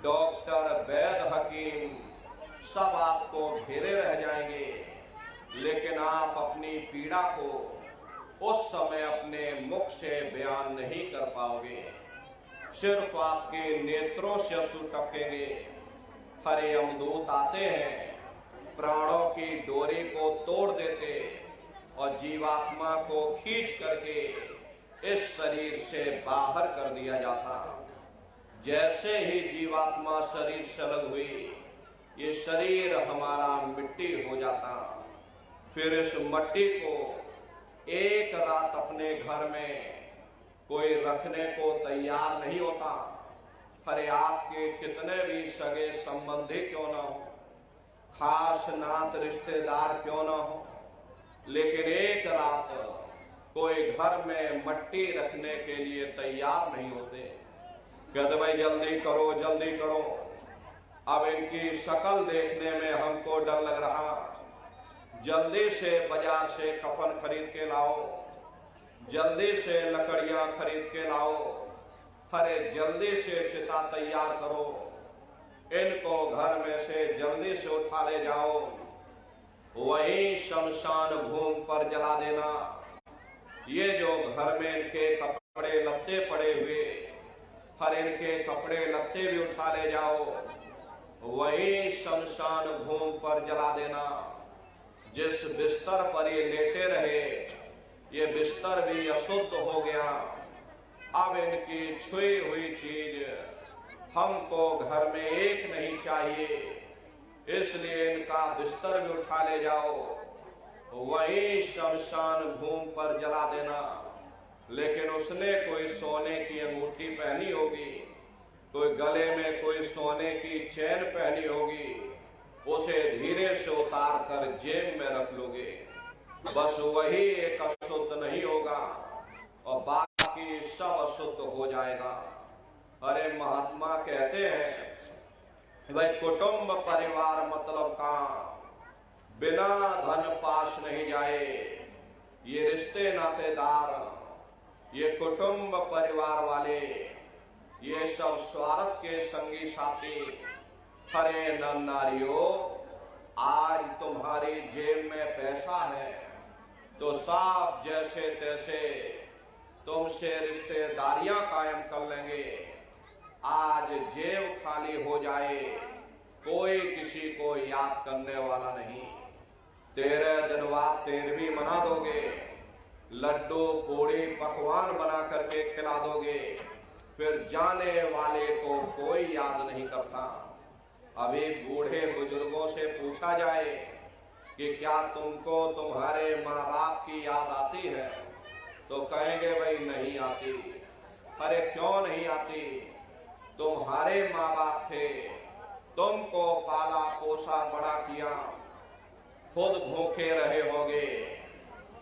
Doctor, वैद्य, हकीम सब आपको घेरे रह जाएंगे, लेकिन आप अपनी पीड़ा को उस समय अपने मुख से बयान नहीं कर पाओगे। सिर्फ आपके नेत्रों से अश्रु टपकेंगे। हरे यमदूत आते हैं, प्राणों की डोरी को तोड़ देते और जीवात्मा को खींच करके इस शरीर से बाहर कर दिया जाता। जैसे ही जीवात्मा शरीर से अलग हुई, ये शरीर हमारा मिट्टी हो जाता। फिर इस मिट्टी को एक रात अपने घर में कोई रखने को तैयार नहीं होता। अरे आपके कितने भी सगे संबंधी क्यों ना हो, खास नात रिश्तेदार क्यों ना हो, लेकिन एक रात कोई घर में मिट्टी रखने के लिए तैयार नहीं होते। कहते भाई जल्दी करो जल्दी करो, अब इनकी शक्ल देखने में हमको डर लग रहा, जल्दी से बाजार से कफन खरीद के लाओ, जल्दी से लकड़ियां खरीद के लाओ, अरे जल्दी से चिता तैयार करो, इनको घर में से जल्दी से उठा ले जाओ, वहीं शमशान भूमि पर जला देना। ये जो घर में इनके कपड़े लत्ते पड़े हुए, हर इनके कपड़े लत्ते भी उठा ले जाओ, वहीं शमशान भूमि पर जला देना। जिस बिस्तर पर ये लेटे रहे, ये बिस्तर भी अशुद्ध हो गया। अब इनकी छुई हुई चीज हमको घर में एक नहीं चाहिए, इसलिए इनका बिस्तर भी उठा ले जाओ, वहीं शमशान भूमि पर जला देना। लेकिन उसने कोई सोने की अंगूठी पहनी होगी, कोई गले में कोई सोने की चैन पहनी होगी, उसे धीरे से उतार कर जेब में रख लोगे। बस वही एक अशुद्ध नहीं होगा और बाकी सब अशुद्ध हो जाएगा। अरे महात्मा कहते हैं भाई कुटुंब परिवार मतलब का बिना धन पास नहीं जाए। ये रिश्ते नातेदार, ये कुटुंब परिवार वाले, ये सब स्वार्थ के संगी साथी। हरे नर नारियों, आज तुम्हारी जेब में पैसा है तो साफ जैसे तैसे तुमसे रिश्तेदारियां कायम कर लेंगे। आज जेब खाली हो जाए, कोई किसी को याद करने वाला नहीं। 13 दिन बाद 13वीं मना दोगे, लड्डू पूड़ी पकवान बना करके खिला दोगे, फिर जाने वाले को कोई याद नहीं करता। अभी बूढ़े बुजुर्गों से पूछा जाए कि क्या तुमको तुम्हारे माँ बाप की याद आती है, तो कहेंगे भाई नहीं आती। अरे क्यों नहीं आती? तुम्हारे माँ बाप थे, तुमको पाला पोसा बड़ा किया, खुद भूखे रहे होगे,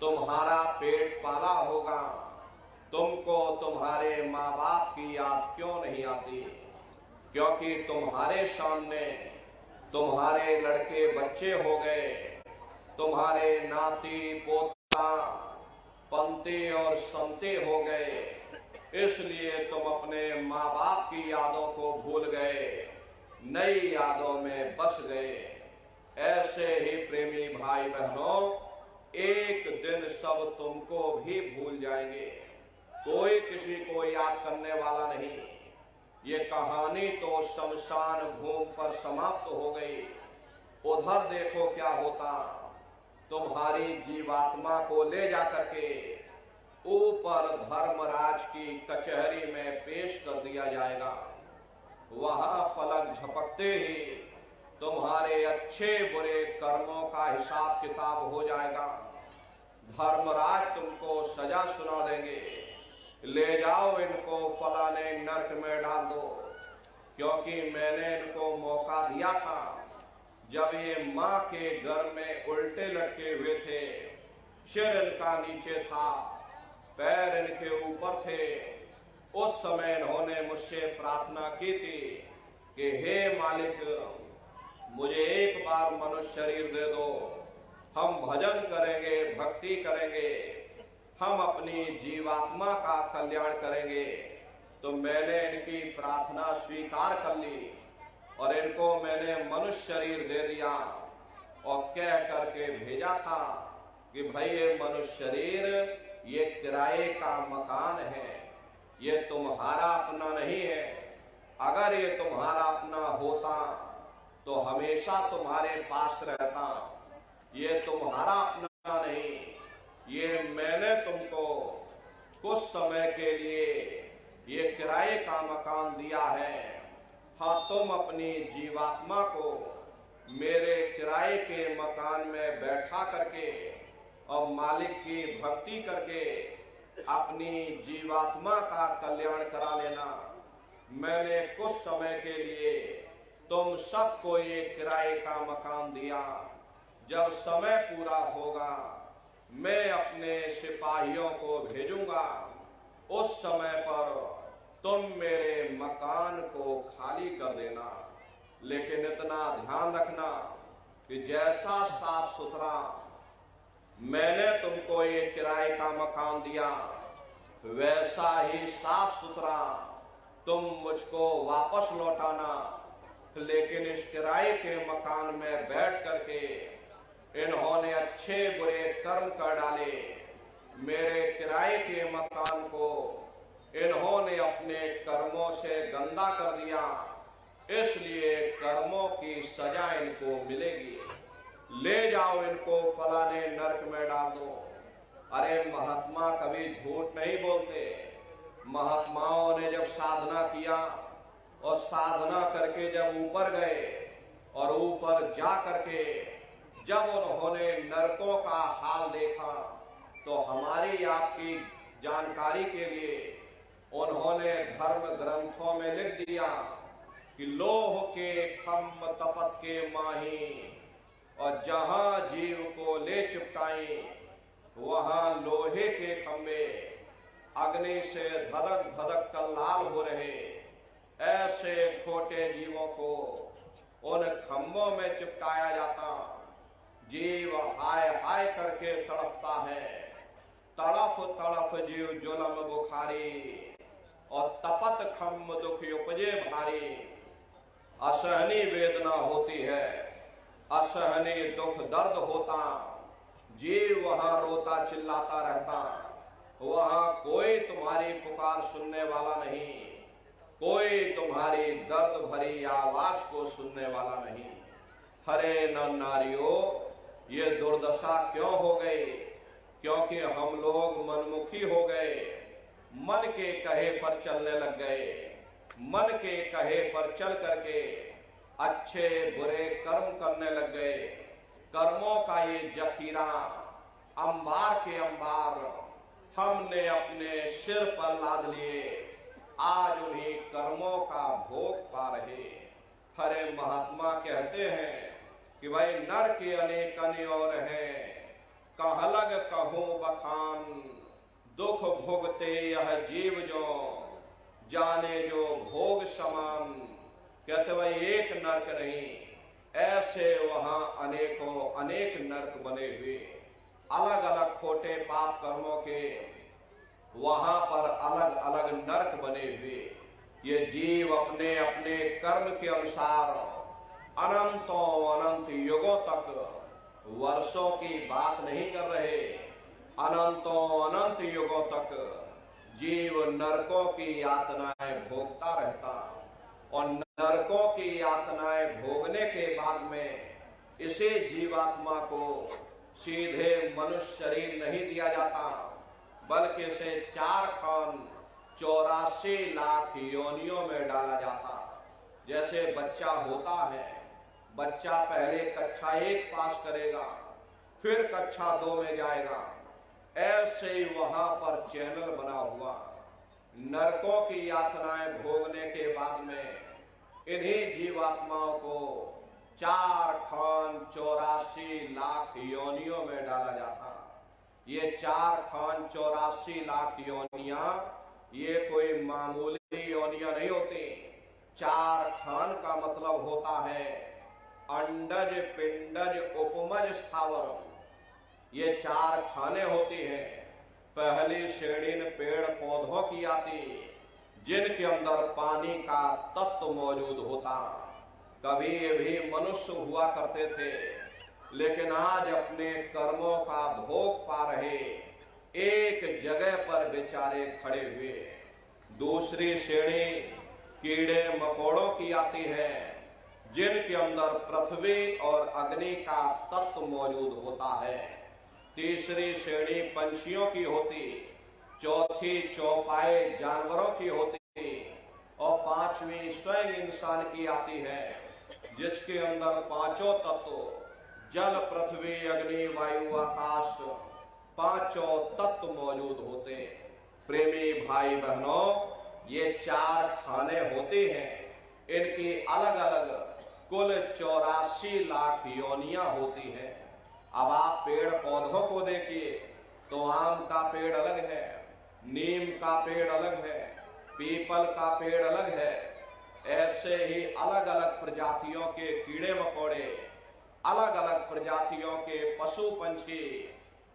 तुम्हारा पेट पाला होगा, तुमको तुम्हारे माँ बाप की याद क्यों नहीं आती? क्योंकि तुम्हारे सामने तुम्हारे लड़के बच्चे हो गए, तुम्हारे नाती पोता पंते और संते हो गए, इसलिए तुम अपने माँ बाप की यादों को भूल गए, नई यादों में बस गए। ऐसे ही प्रेमी भाई बहनों, एक दिन सब तुमको भी भूल जाएंगे, कोई किसी को याद करने वाला नहीं। ये कहानी तो शमशान भूमि पर समाप्त हो गई। उधर देखो क्या होता, तुम्हारी जीवात्मा को ले जाकर के ऊपर धर्मराज की कचहरी में पेश कर दिया जाएगा। वहां पलक झपकते ही तुम्हारे अच्छे बुरे कर्मों का हिसाब किताब हो जाएगा। धर्मराज तुमको सजा सुना देंगे, ले जाओ इनको फलाने नरक में डाल दो, क्योंकि मैंने इनको मौका दिया था जब ये माँ के गर्भ में उल्टे लटके हुए थे, सिर इनका नीचे था, पैर इनके ऊपर थे। उस समय इन्होंने मुझसे प्रार्थना की थी कि हे मालिक, मुझे एक बार मनुष्य शरीर दे दो, हम भजन करेंगे, भक्ति करेंगे, हम अपनी जीवात्मा का कल्याण करेंगे। तो मैंने इनकी प्रार्थना स्वीकार कर ली और इनको मैंने मनुष्य शरीर दे दिया और कह करके भेजा था कि भाई ये मनुष्य शरीर ये किराए का मकान है, ये तुम्हारा अपना नहीं है। अगर ये तुम्हारा अपना होता तो हमेशा तुम्हारे पास रहता। ये तुम्हारा अपना नहीं, ये मैंने तुमको कुछ समय के लिए ये किराए का मकान दिया है। हाँ, तुम अपनी जीवात्मा को मेरे किराए के मकान में बैठा करके और मालिक की भक्ति करके अपनी जीवात्मा का कल्याण करा लेना। मैंने कुछ समय के लिए तुम सबको ये किराए का मकान दिया। जब समय पूरा होगा मैं अपने सिपाहियों को भेजूंगा, उस समय पर तुम मेरे मकान को खाली कर देना। लेकिन इतना ध्यान रखना कि जैसा साफ सुथरा मैंने तुमको ये किराए का मकान दिया, वैसा ही साफ सुथरा तुम मुझको वापस लौटाना। लेकिन इस किराए के मकान में बैठ करके इन्होंने अच्छे बुरे कर्म कर डाले। मेरे किराए के मकान को इन्होंने अपने कर्मों से गंदा कर दिया, इसलिए कर्मों की सजा इनको मिलेगी। ले जाओ इनको फलाने नरक में डाल दो। अरे महात्मा कभी झूठ नहीं बोलते। महात्माओं ने जब साधना किया और साधना करके जब ऊपर गए और ऊपर जा करके जब उन्होंने नरकों का हाल देखा तो हमारी आपकी जानकारी के लिए उन्होंने धर्म ग्रंथों में लिख दिया कि लोह के खम्भ तपत के माही, और जहां जीव को ले चिपकाई वहां लोहे के खंभे अग्नि से धधक धधक कर लाल हो रहे। ऐसे खोटे जीवों को उन खंभों में चिपकाया जाता। जीव हाय हाय करके तड़पता है। तड़फ तड़फ जीव जुलम बुखारी, और तपत खम्भ दुख उपजे भारी। असहनीय वेदना होती है, असहनीय दुख दर्द होता। जीव वहां रोता चिल्लाता रहता। वहां कोई तुम्हारी पुकार सुनने वाला नहीं, कोई तुम्हारी दर्द भरी आवाज को सुनने वाला नहीं। हरे नर नारियों, ये दुर्दशा क्यों हो गई? क्योंकि हम लोग मनमुखी हो गए, मन के कहे पर चलने लग गए। मन के कहे पर चल करके अच्छे बुरे कर्म करने लग गए। कर्मों का ये जखीरा अंबार के अंबार हमने अपने सिर पर लाद लिए। आज उन्हीं कर्मों का भोग पा रहे। हरे महात्मा कहते हैं कि भाई नर के अनेक और हैं, कह लग कहूं बखान। दुख भोगते यह जीव जो, जाने जो भोग समान। कहते भाई एक नरक नहीं, ऐसे वहां अनेकों अनेक नरक बने हुए। अलग अलग खोटे पाप कर्मों के वहां पर अलग अलग नरक बने हुए। ये जीव अपने अपने कर्म के अनुसार अनंतों अनंत युगों तक, वर्षों की बात नहीं कर रहे, अनंतों अनंत युगों तक जीव नरकों की यातनाएं भोगता रहता। और नरकों की यातनाएं भोगने के बाद में इसे जीवात्मा को सीधे मनुष्य शरीर नहीं दिया जाता, बल्कि इसे 4 खान 84 लाख योनियों में डाला जाता। जैसे बच्चा होता है, बच्चा पहले कक्षा 1 पास करेगा, फिर कक्षा 2 में जाएगा। ऐसे ही वहां पर चैनल बना हुआ। नरकों की यातनाएं भोगने के बाद में इन्हीं जीवात्माओं को 4 खान 84 लाख योनियों में डाला जाता। ये 4 खान 84 लाख योनियां ये कोई मामूली योनियां नहीं होती। 4 खान का मतलब होता है अंडज पिंडज उपमज स्थावर। ये 4 खाने होती हैं। पहली श्रेणी पेड़ पौधों की आती, जिनके अंदर पानी का तत्व मौजूद होता। कभी ये भी मनुष्य हुआ करते थे, लेकिन आज अपने कर्मों का भोग पा रहे एक जगह पर बेचारे खड़े हुए। दूसरी श्रेणी कीड़े मकोड़ों की आती है, जिनके अंदर पृथ्वी और अग्नि का तत्व मौजूद होता है। तीसरी श्रेणी पंछियों की होती, चौथी चौपाए जानवरों की होती, और पांचवी स्वयं इंसान की आती है, जिसके अंदर पांचों तत्व जल पृथ्वी अग्नि वायु आकाश पांचों तत्व मौजूद होते। प्रेमी भाई बहनों, ये चार खाने होते हैं, इनकी अलग अलग कुल 84 लाख योनियां होती हैं। अब आप पेड़ पौधों को देखिए तो आम का पेड़ अलग है, नीम का पेड़ अलग है, पीपल का पेड़ अलग है। ऐसे ही अलग अलग प्रजातियों के कीड़े मकोड़े, अलग अलग प्रजातियों के पशु पंछी,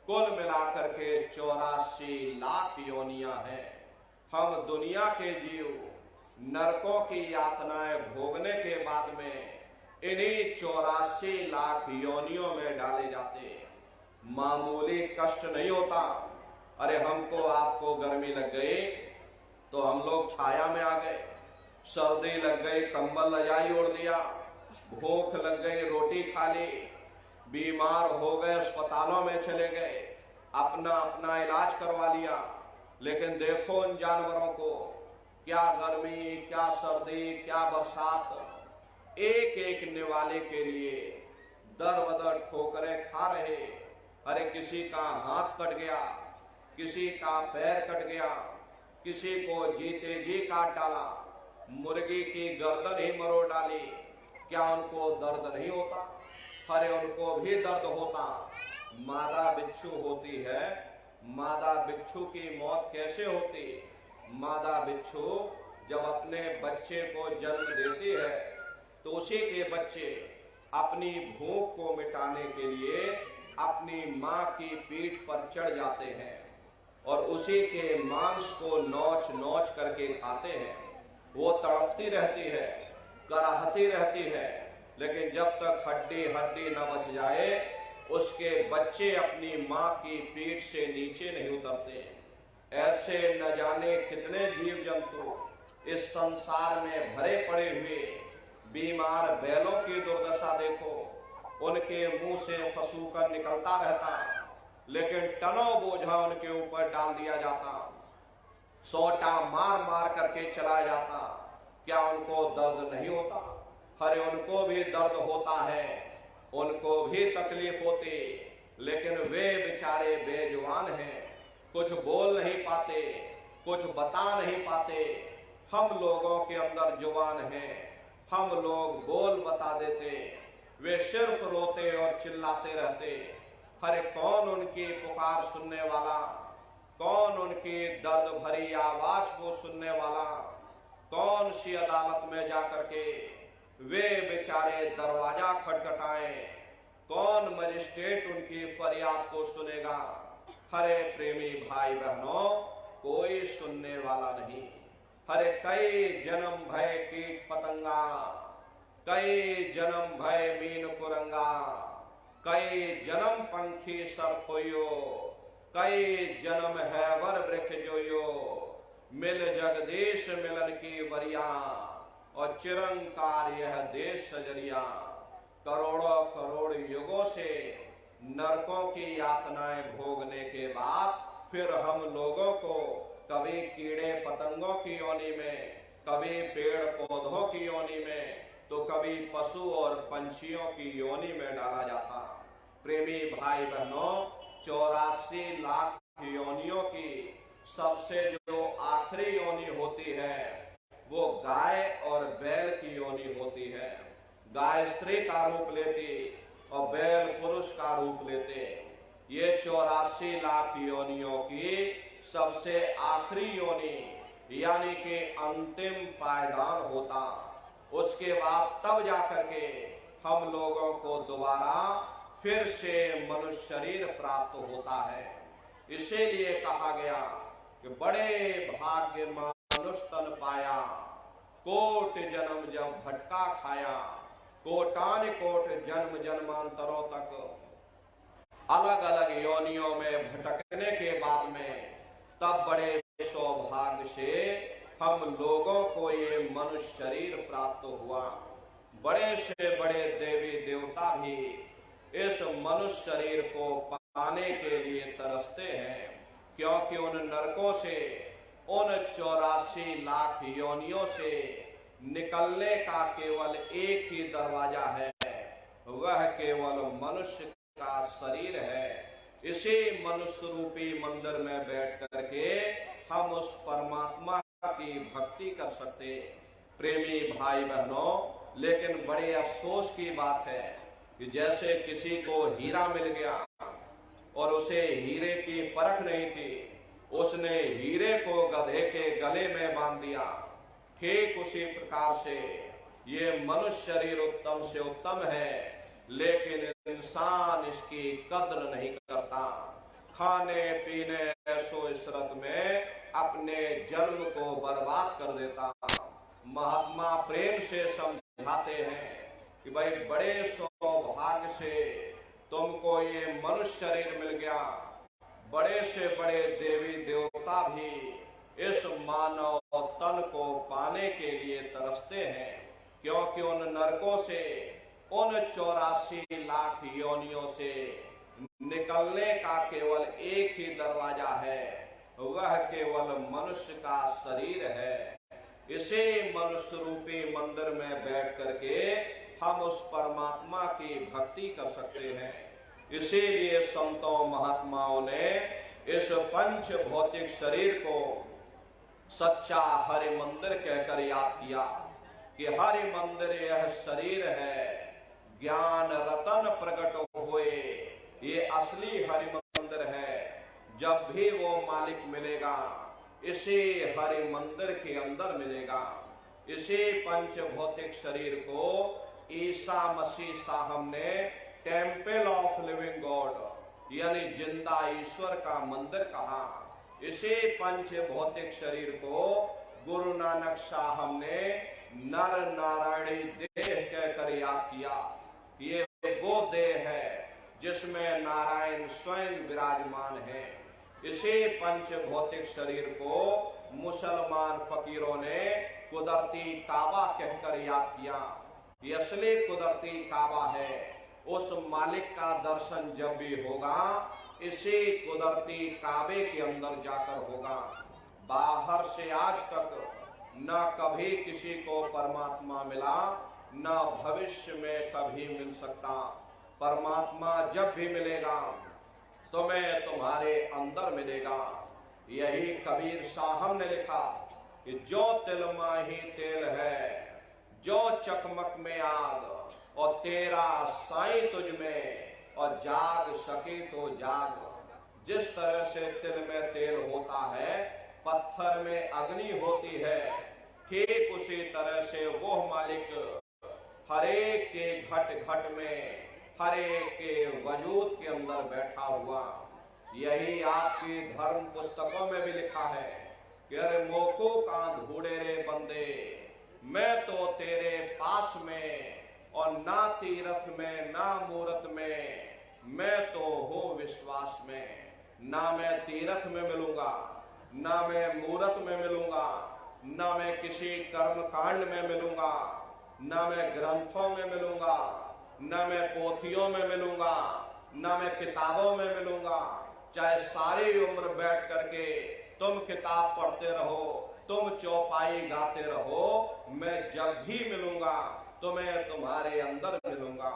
कुल मिलाकर के 84 लाख योनियां हैं। हम दुनिया के जीव नरकों की यातनाएं भोगने के बाद में इन्हीं 84 लाख योनियों में डाले जाते। मामूली कष्ट नहीं होता। अरे हमको आपको गर्मी लग गई तो हम लोग छाया में आ गए, सर्दी लग गई कंबल रजाई ओढ़ लिया, भूख लग गई रोटी खा ली, बीमार हो गए अस्पतालों में चले गए, अपना अपना इलाज करवा लिया। लेकिन देखो उन जानवरों को, क्या गर्मी, क्या सर्दी, क्या बरसात, एक एक निवाले के लिए दर बदर ठोकरें खा रहे। अरे किसी का हाथ कट गया, किसी का पैर कट गया, किसी को जीते जी काट डाला, मुर्गी की गर्दन ही मरोड़ डाली। क्या उनको दर्द नहीं होता? अरे उनको भी दर्द होता। मादा बिच्छू होती है, मादा बिच्छू की मौत कैसे होती? मादा बिच्छू जब अपने बच्चे को जन्म देती है तो उसी के बच्चे अपनी भूख को मिटाने के लिए अपनी मां की पीठ पर चढ़ जाते हैं और उसी के मांस को नोच नोच करके खाते हैं। वो तड़पती रहती है, कराहती रहती है, लेकिन जब तक हड्डी हड्डी न बच जाए उसके बच्चे अपनी मां की पीठ से नीचे नहीं उतरते। ऐसे न जाने कितने जीव जंतु इस संसार में भरे पड़े हुए। बीमार बैलों की दुर्दशा देखो, उनके मुंह से फसूकर निकलता रहता, लेकिन टनों बोझा उनके ऊपर डाल दिया जाता, सोटा मार मार करके चला जाता। क्या उनको दर्द नहीं होता? अरे उनको भी दर्द होता है, उनको भी तकलीफ होती, लेकिन वे बेचारे बेजुबान हैं, कुछ बोल नहीं पाते, कुछ बता नहीं पाते। हम लोगों के अंदर जुबान है, हम लोग बोल बता देते, वे सिर्फ रोते और चिल्लाते रहते। अरे कौन उनकी पुकार सुनने वाला, कौन उनकी दर्द भरी आवाज को सुनने वाला? कौन सी अदालत में जाकर के वे बेचारे दरवाजा खटखटाएं? कौन मजिस्ट्रेट उनकी फरियाद को सुनेगा? हरे प्रेमी भाई बहनों, कोई सुनने वाला नहीं। हरे कई जन्म भय कीट पतंगा, कई जन्म भय मीन कुरंगा, कई जन्म पंखी सरखोयो, कई जन्म है वर वृक्ष जोयो, मिल जगदीश मिलन की वरिया, और चिरंकार यह देश सजरिया। करोड़ों करोड़ युगों से नरकों की यातनाएं भोगने के बाद फिर हम लोगों को कभी कीड़े पतंगों की योनि में, कभी पेड़ पौधों की योनि में, तो कभी पशु और पंछियों की योनि में डाला जाता। प्रेमी भाई बहनों, 84 लाख योनियों की सबसे जो आखिरी योनि होती है वो गाय और बैल की योनि होती है। गाय स्त्री का रूप लेती और बैल पुरुष का रूप लेते। ये 84 लाख योनियों की सबसे आखिरी योनि यानी कि अंतिम पायदान होता। उसके बाद तब जाकर के हम लोगों को दोबारा फिर से मनुष्य शरीर प्राप्त होता है। इसीलिए कहा गया कि बड़े भाग्य मनुष्य तन पाया, कोट जन्म जब भटका खाया, कोटान कोट जन्म जन्मांतरों तक अलग अलग योनियों में भटकने के बाद में तब बड़े सौभाग्य से हम लोगों को ये मनुष्य शरीर प्राप्त हुआ। बड़े से बड़े देवी देवता भी इस मनुष्य शरीर को पाने के लिए तरसते हैं, क्योंकि उन नरकों से, उन 84 लाख योनियों से निकलने का केवल एक ही दरवाजा है, वह केवल मनुष्य का शरीर है। इसी मनुष्य रूपी मंदिर में बैठ करके हम उस परमात्मा की भक्ति कर सकते। प्रेमी भाई बहनों, लेकिन बड़े अफसोस की बात है कि जैसे किसी को हीरा मिल गया और उसे हीरे की परख नहीं थी, उसने हीरे को गधे के गले में बांध दिया। ठीक उसी प्रकार से ये मनुष्य शरीर उत्तम से उत्तम है, लेकिन इंसान इसकी कद्र नहीं करता। खाने पीने ऐशो इशरत में अपने जन्म को बर्बाद कर देता। महात्मा प्रेम से समझाते हैं कि भाई बड़े सौभाग्य से तुमको ये मनुष्य शरीर मिल गया। बड़े से बड़े देवी देवता भी इस मानव तन को पाने के लिए तरसते हैं, क्योंकि उन नरकों से, उन 84 लाख योनियों से निकलने का केवल एक ही दरवाजा है, वह केवल मनुष्य का शरीर है। इसे मनुष्य रूपी मंदिर में बैठ करके हम उस परमात्मा की भक्ति कर सकते हैं। इसीलिए संतों महात्माओं ने इस पंच भौतिक शरीर को सच्चा हरि मंदिर कहकर याद किया कि हरि मंदिर यह शरीर है, ज्ञान रतन प्रकट हुए, ये असली हरि मंदिर है। जब भी वो मालिक मिलेगा, इसी हरि मंदिर के अंदर मिलेगा। इसी पंच भौतिक शरीर को ईसा मसीह साहब ने टेम्पल ऑफ लिविंग गॉड यानी जिंदा ईश्वर का मंदिर कहा। इसी पंच भौतिक शरीर को गुरु नानक साहब ने नर नारायणी देह कहकर याद किया। ये वो देह है जिसमें नारायण स्वयं विराजमान है। इसी पंच भौतिक शरीर को मुसलमान फकीरों ने कुदरती काबा कहकर याद किया। ये असली कुदरती काबा है। उस मालिक का दर्शन जब भी होगा, इसी कुदरती काबे के अंदर जाकर होगा। बाहर से आज तक न कभी किसी को परमात्मा मिला, न भविष्य में कभी मिल सकता। परमात्मा जब भी मिलेगा तुम्हें तुम्हारे अंदर मिलेगा। यही कबीर साहब ने लिखा कि जो तिल माही तेल है, जो चकमक में आग, और तेरा साईं तुझ में, और जाग सके तो जाग। जिस तरह से तिल में तेल होता है, पत्थर में अग्नि होती है, ठीक उसी तरह से वो मालिक हरेक के घट घट में, हरेक के वजूद के अंदर बैठा हुआ। यही आपकी धर्म पुस्तकों में भी लिखा है कि अरे मोको का ढूंढे रे बंदे, मैं तो तेरे पास में, और ना तीरथ में ना मूरत में, मैं तो हूँ विश्वास में। ना मैं तीरथ में मिलूंगा, ना मैं मूरत में मिलूंगा, ना मैं किसी कर्म कांड में मिलूंगा, ना मैं ग्रंथों में मिलूंगा, ना मैं पोथियों में मिलूंगा, ना मैं किताबों में मिलूंगा। चाहे सारी उम्र बैठ करके तुम किताब पढ़ते रहो, तुम चौपाई गाते रहो, मैं जब भी मिलूंगा तुम्हें तुम्हारे अंदर मिलूंगा।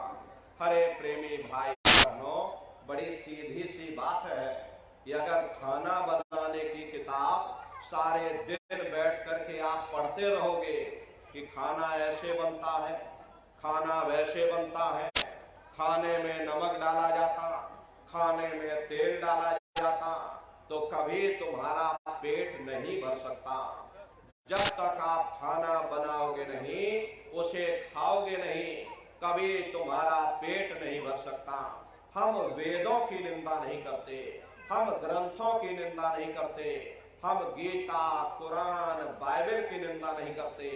हरे प्रेमी भाई बहनों, बड़ी सीधी सी बात है कि अगर खाना बनाने की किताब सारे दिन बैठ करके आप पढ़ते रहोगे कि खाना ऐसे बनता है, खाना वैसे बनता है, खाने में नमक डाला जाता, खाने में तेल डाला जाता, तो कभी तुम्हारा पेट नहीं भर सकता। जब तक आप खाना बनाओगे नहीं, उसे खाओगे नहीं, कभी तुम्हारा पेट नहीं भर सकता। हम वेदों की निंदा नहीं करते, हम ग्रंथों की निंदा नहीं करते, हम गीता, कुरान, बाइबल की निंदा नहीं करते।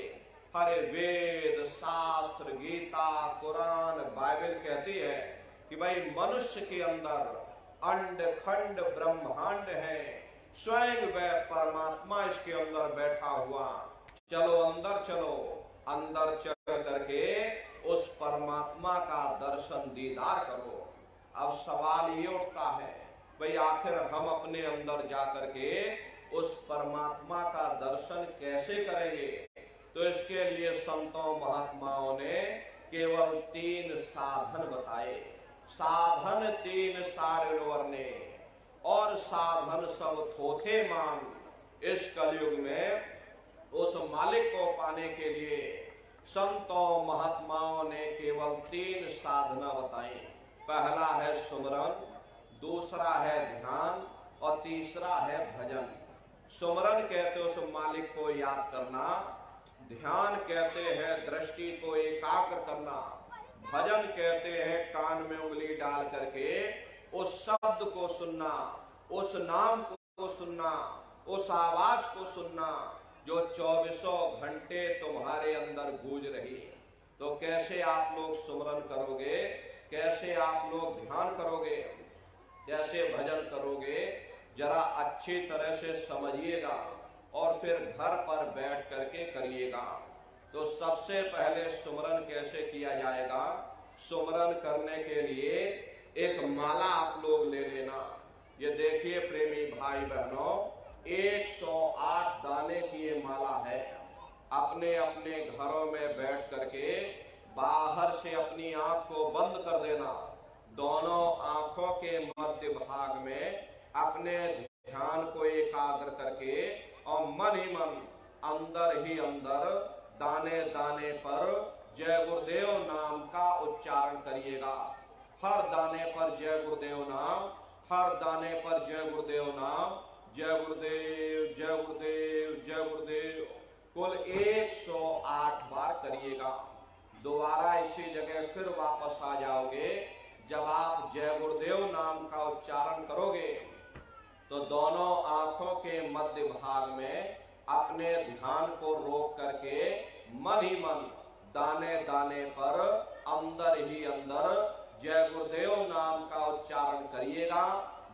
हरे वेद, शास्त्र, गीता, कहती है कि भाई मनुष्य के अंदर अंड खंड ब्रह्मांड है, स्वयं वह परमात्मा इसके अंदर बैठा हुआ। चलो अंदर चलो, अंदर चल करके उस परमात्मा का दर्शन दीदार करो। अब सवाल ये उठता है, भाई आखिर हम अपने अंदर जाकर के उस परमात्मा का दर्शन कैसे करेंगे? तो इसके लिए संतों महात्माओं ने केवल 3 साधन बताए। साधन 3 सारे वर्णे और साधन सब थोथे मान। इस कलयुग में उस मालिक को पाने के लिए संतों महात्माओं ने केवल 3 साधना बताई। पहला है सुमरन, दूसरा है ध्यान और तीसरा है भजन। सुमरन कहते उस मालिक को याद करना, ध्यान कहते हैं दृष्टि को एकाग्र करना, भजन कहते हैं कान में उंगली डाल करके उस शब्द को सुनना, उस नाम को सुनना, उस आवाज को सुनना जो 24 घंटे तुम्हारे अंदर गूंज रही। तो कैसे आप लोग सुमरन करोगे, कैसे आप लोग ध्यान करोगे, कैसे भजन करोगे, जरा अच्छी तरह से समझिएगा और फिर घर पर बैठ करके करिएगा। तो सबसे पहले सुमरन कैसे किया जाएगा? सुमरन करने के लिए एक माला आप लोग ले लेना। ये देखिए प्रेमी भाई बहनों, 108 दाने की ये माला है। अपने अपने घरों में बैठ करके बाहर से अपनी आंख को बंद कर देना। दोनों आंखों के मध्य भाग में अपने ध्यान को एकाग्र करके और मन ही मन अंदर ही अंदर दाने दाने पर जय गुरुदेव नाम का उच्चारण करिएगा। हर दाने पर जय गुरुदेव नाम, हर दाने पर जय गुरुदेव नाम, जय गुरुदेव जय गुरुदेव जय गुरुदेव, कुल 108 बार करिएगा। दोबारा इसी जगह फिर वापस आ जाओगे। जब आप जय गुरुदेव नाम का उच्चारण करोगे तो दोनों आंखों के मध्य भाग में अपने ध्यान को रोक करके मन ही मन दाने दाने पर अंदर ही अंदर जय गुरुदेव नाम का उच्चारण करिएगा।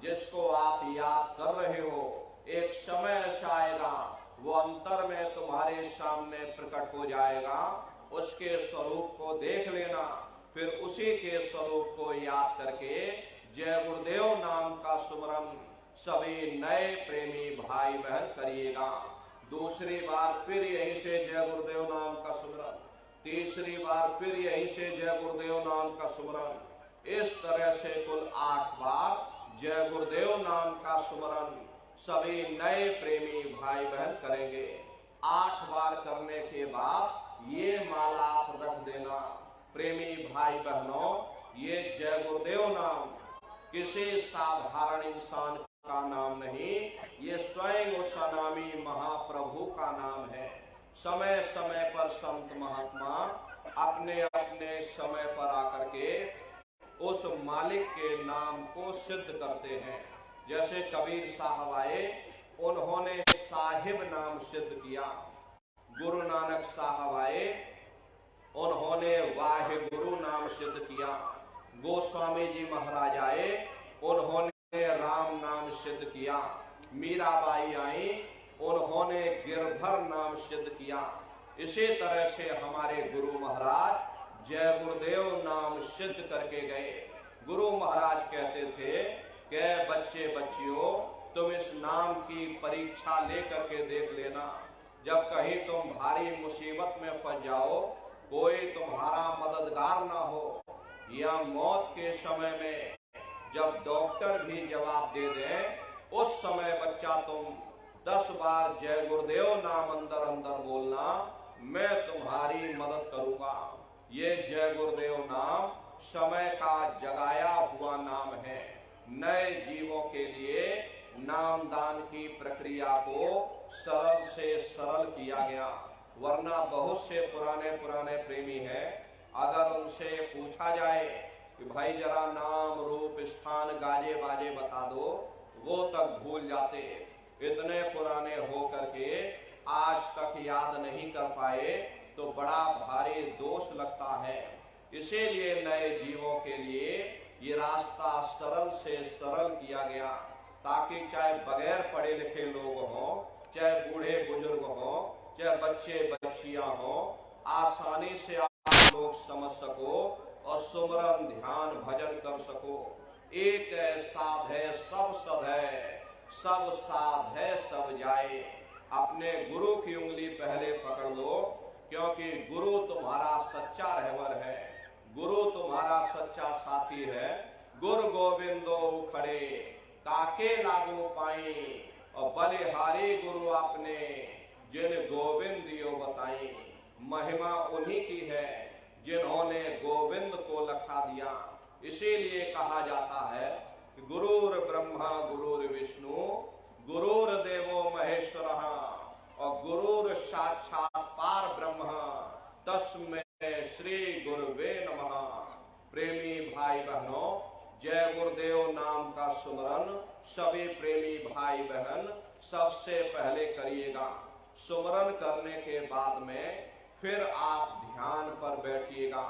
जिसको आप याद कर रहे हो, एक समय ऐसा आएगा वो अंतर में तुम्हारे सामने प्रकट हो जाएगा। उसके स्वरूप को देख लेना, फिर उसी के स्वरूप को याद करके जय गुरुदेव नाम का सुमरन सभी नए प्रेमी भाई बहन करिएगा। दूसरी बार फिर यहीं से जय गुरुदेव नाम का सुमरन, तीसरी बार फिर यहीं से जय गुरुदेव नाम का सुमरन। इस तरह से कुल 8 बार जय गुरुदेव नाम का सुमरन सभी नए प्रेमी भाई बहन करेंगे। 8 बार करने के बाद ये माला आप रख देना। प्रेमी भाई बहनों, ये जय गुरुदेव नाम किसी साधारण इंसान का नाम नहीं, ये स्वयं उस अनामी महाप्रभु का नाम है। समय समय पर संत महात्मा अपने अपने समय पर आकर के उस मालिक के नाम को सिद्ध करते हैं। जैसे कबीर साहब आए, उन्होंने साहिब नाम सिद्ध किया। गुरु नानक साहब आए, उन्होंने वाहे गुरु नाम सिद्ध किया। गोस्वामी जी महाराज आए, उन्होंने राम नाम सिद्ध किया। मीराबाई आई, उन्होंने गिरधर नाम सिद्ध किया। इसी तरह से हमारे गुरु महाराज जय गुरुदेव नाम सिद्ध करके गए। गुरु महाराज कहते थे कि बच्चे बच्चियों, तुम इस नाम की परीक्षा लेकर के देख लेना। जब कहीं तुम भारी मुसीबत में फंस जाओ, कोई तुम्हारा मददगार ना हो, या मौत के समय में जब डॉक्टर भी जवाब दे दें, उस समय बच्चा तुम 10 बार जय गुरुदेव नाम अंदर अंदर बोलना, मैं तुम्हारी मदद करूंगा। ये जय गुरुदेव नाम समय का जगाया हुआ नाम है। नए जीवों के लिए नामदान की प्रक्रिया को सरल से सरल किया गया। वरना बहुत से पुराने पुराने प्रेमी हैं, अगर उनसे पूछा जाए कि भाई जरा नाम रूप स्थान गाजे बाजे बता दो, वो तक भूल जाते। इतने पुराने हो करके आज तक याद नहीं कर पाए तो बड़ा भारी दोष लगता है। इसीलिए नए जीवों के लिए ये रास्ता सरल से सरल किया गया, ताकि चाहे बगैर पढ़े लिखे लोग हों, चाहे बूढ़े बुजुर्ग हों, चाहे बच्चे बच्चियां हों, आसानी से आप लोग समझ सको और सुमरन ध्यान भजन कर सको। एक है साध है सब सद है, सब साध है सब जाए। अपने गुरु की उंगली पहले पकड़ लो, क्योंकि गुरु तुम्हारा सच्चा रहबर है, गुरु तुम्हारा सच्चा साथी है। गुरु गोविंदो खड़े काके लागू पाई, और बलिहारी गुरु आपने जिन गोविंदियो बताई। महिमा उन्हीं की है जिन्होंने गोविंद को लखा दिया। इसीलिए कहा जाता है कि गुरुर ब्रह्मा गुरुर विष्णु गुरुर्देवो महेश्वरः और गुरुर साक्षात पार ब्रह्म तस्मै श्री गुरुवे नमः। प्रेमी भाई बहनों, जय गुरुदेव नाम का सुमरन सभी प्रेमी भाई बहन सबसे पहले करिएगा। सुमरन करने के बाद में फिर आप ध्यान पर बैठिएगा।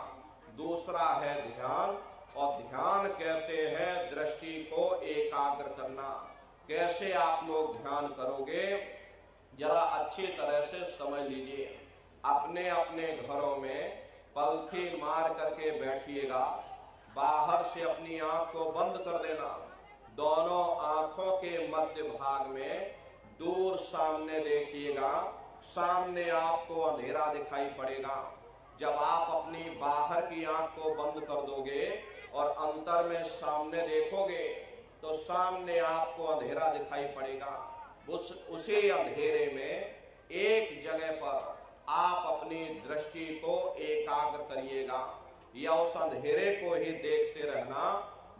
दूसरा है ध्यान, और ध्यान कहते हैं दृष्टि को एकाग्र करना। कैसे आप लोग ध्यान करोगे, जरा अच्छी तरह से समझ लीजिए। अपने अपने घरों में पलथी मार करके बैठिएगा। बाहर से अपनी आंख को बंद कर देना। दोनों आंखों के मध्य भाग में दूर सामने देखिएगा। सामने आपको अंधेरा दिखाई पड़ेगा। जब आप अपनी बाहर की आंख को बंद कर दोगे और अंतर में सामने देखोगे, तो सामने आपको अंधेरा दिखाई पड़ेगा। उसी अंधेरे में एक जगह पर आप अपनी दृष्टि को एकाग्र करिएगा, या उस अंधेरे को ही देखते रहना।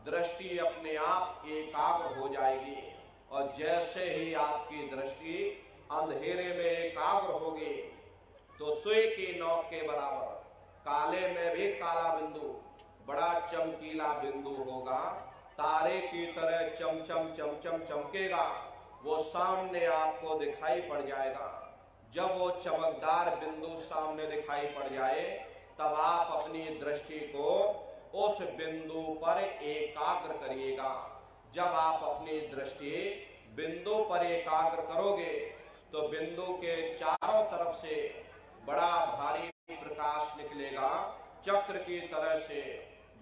दृष्टि अपने आप एकाग्र हो जाएगी, और जैसे ही आपकी दृष्टि अंधेरे में एकाग्र होगी, तो सुई की नोक के बराबर काले में भी काला बिंदु बड़ा चमकीला बिंदु होगा, तारे की तरह चमचम चमचम चमकेगा, वो सामने आपको दिखाई पड़ जाएगा। जब वो चमकदार बिंदु सामने दिखाई पड़ जाए, तब आप अपनी दृष्टि को उस बिंदु पर एकाग्र करिएगा। जब आप अपनी दृष्टि बिंदु पर एकाग्र करोगे, तो बिंदु के चारों तरफ से बड़ा भारी प्रकाश निकलेगा, चक्र की तरह से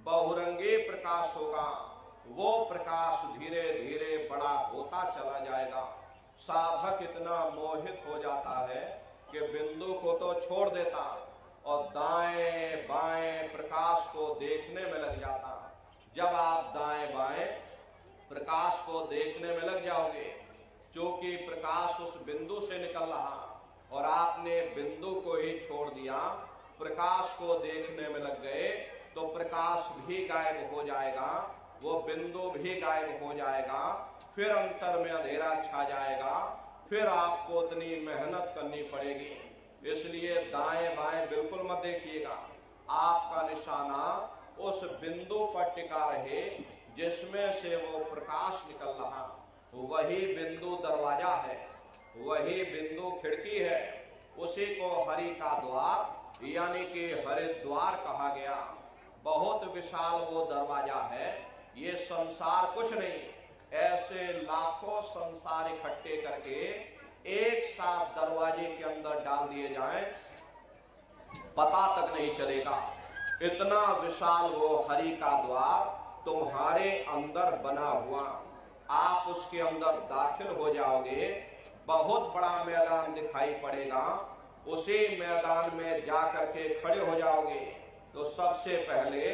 बहुरंगी प्रकाश होगा। वो प्रकाश धीरे धीरे बड़ा होता चला जाएगा। साधक इतना मोहित हो जाता है कि बिंदु को तो छोड़ देता और दाएं बाएं प्रकाश को देखने में लग जाता। जब आप दाएं बाएं प्रकाश को देखने में लग जाओगे, क्योंकि प्रकाश उस बिंदु से निकल रहा और आपने बिंदु को ही छोड़ दिया, प्रकाश को देखने में लग गए, तो प्रकाश भी गायब हो जाएगा, वो बिंदु भी गायब हो जाएगा। फिर अंतर में अंधेरा छा जाएगा। फिर आपको उतनी मेहनत करनी पड़ेगी। इसलिए दाएं बाएं बिल्कुल मत देखिएगा। आपका निशाना उस बिंदु पर टिका रहे जिसमें से वो प्रकाश निकल रहा। वही बिंदु दरवाजा है, वही बिंदु खिड़की है। उसी को हरि का द्वार यानी कि हरिद्वार कहा गया। बहुत विशाल वो दरवाजा है। ये संसार कुछ नहीं, ऐसे लाखों संसार इकट्ठे करके एक साथ दरवाजे के अंदर डाल दिए जाएं, पता तक नहीं चलेगा। इतना विशाल वो हरि का द्वार तुम्हारे अंदर बना हुआ। आप उसके अंदर दाखिल हो जाओगे, बहुत बड़ा मैदान दिखाई पड़ेगा। उसी मैदान में जाकर के खड़े हो जाओगे, तो सबसे पहले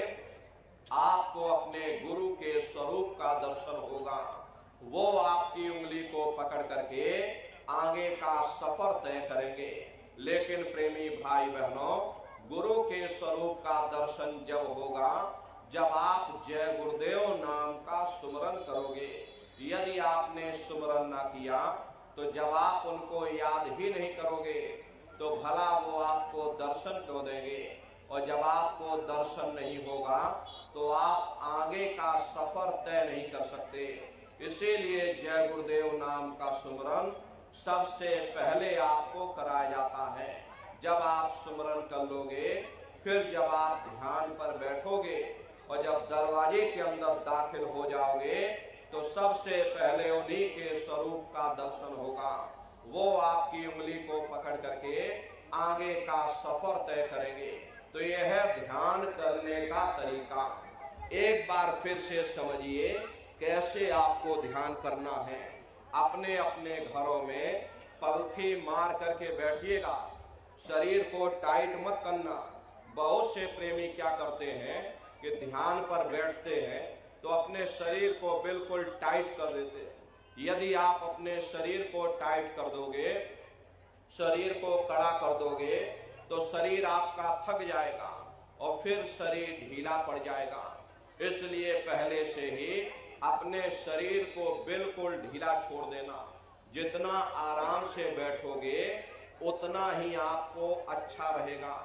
आपको अपने गुरु के स्वरूप का दर्शन होगा। वो आपकी उंगली को पकड़ करके आगे का सफर तय करेंगे। लेकिन प्रेमी भाई बहनों, गुरु के स्वरूप का दर्शन जब होगा, जब आप जय गुरुदेव नाम का सुमरन करोगे। यदि आपने सुमरन ना किया, तो जब आप उनको याद ही नहीं करोगे, तो भला वो आपको दर्शन क्यों देंगे। और जब आपको दर्शन नहीं होगा, तो आप आगे का सफर तय नहीं कर सकते। इसीलिए जय गुरुदेव नाम का सुमरन सबसे पहले आपको कराया जाता है। जब आप सुमरन कर लोगे, फिर जब आप ध्यान पर बैठोगे और जब दरवाजे के अंदर दाखिल हो जाओगे तो सबसे पहले उन्हीं के स्वरूप का दर्शन होगा। वो आपकी उंगली को पकड़ करके आगे का सफर तय करेंगे। तो यह है ध्यान करने का तरीका। एक बार फिर से समझिए कैसे आपको ध्यान करना है। अपने अपने घरों में पलथी मार करके बैठिएगा, शरीर को टाइट मत करना। बहुत से प्रेमी क्या करते हैं कि ध्यान पर बैठते हैं तो अपने शरीर को बिल्कुल टाइट कर देते हैं। यदि आप अपने शरीर को टाइट कर दोगे, शरीर को कड़ा कर दोगे, तो शरीर आपका थक जाएगा और फिर शरीर ढीला पड़ जाएगा। इसलिए पहले से ही अपने शरीर को बिल्कुल ढीला छोड़ देना। जितना आराम से बैठोगे उतना ही आपको अच्छा रहेगा।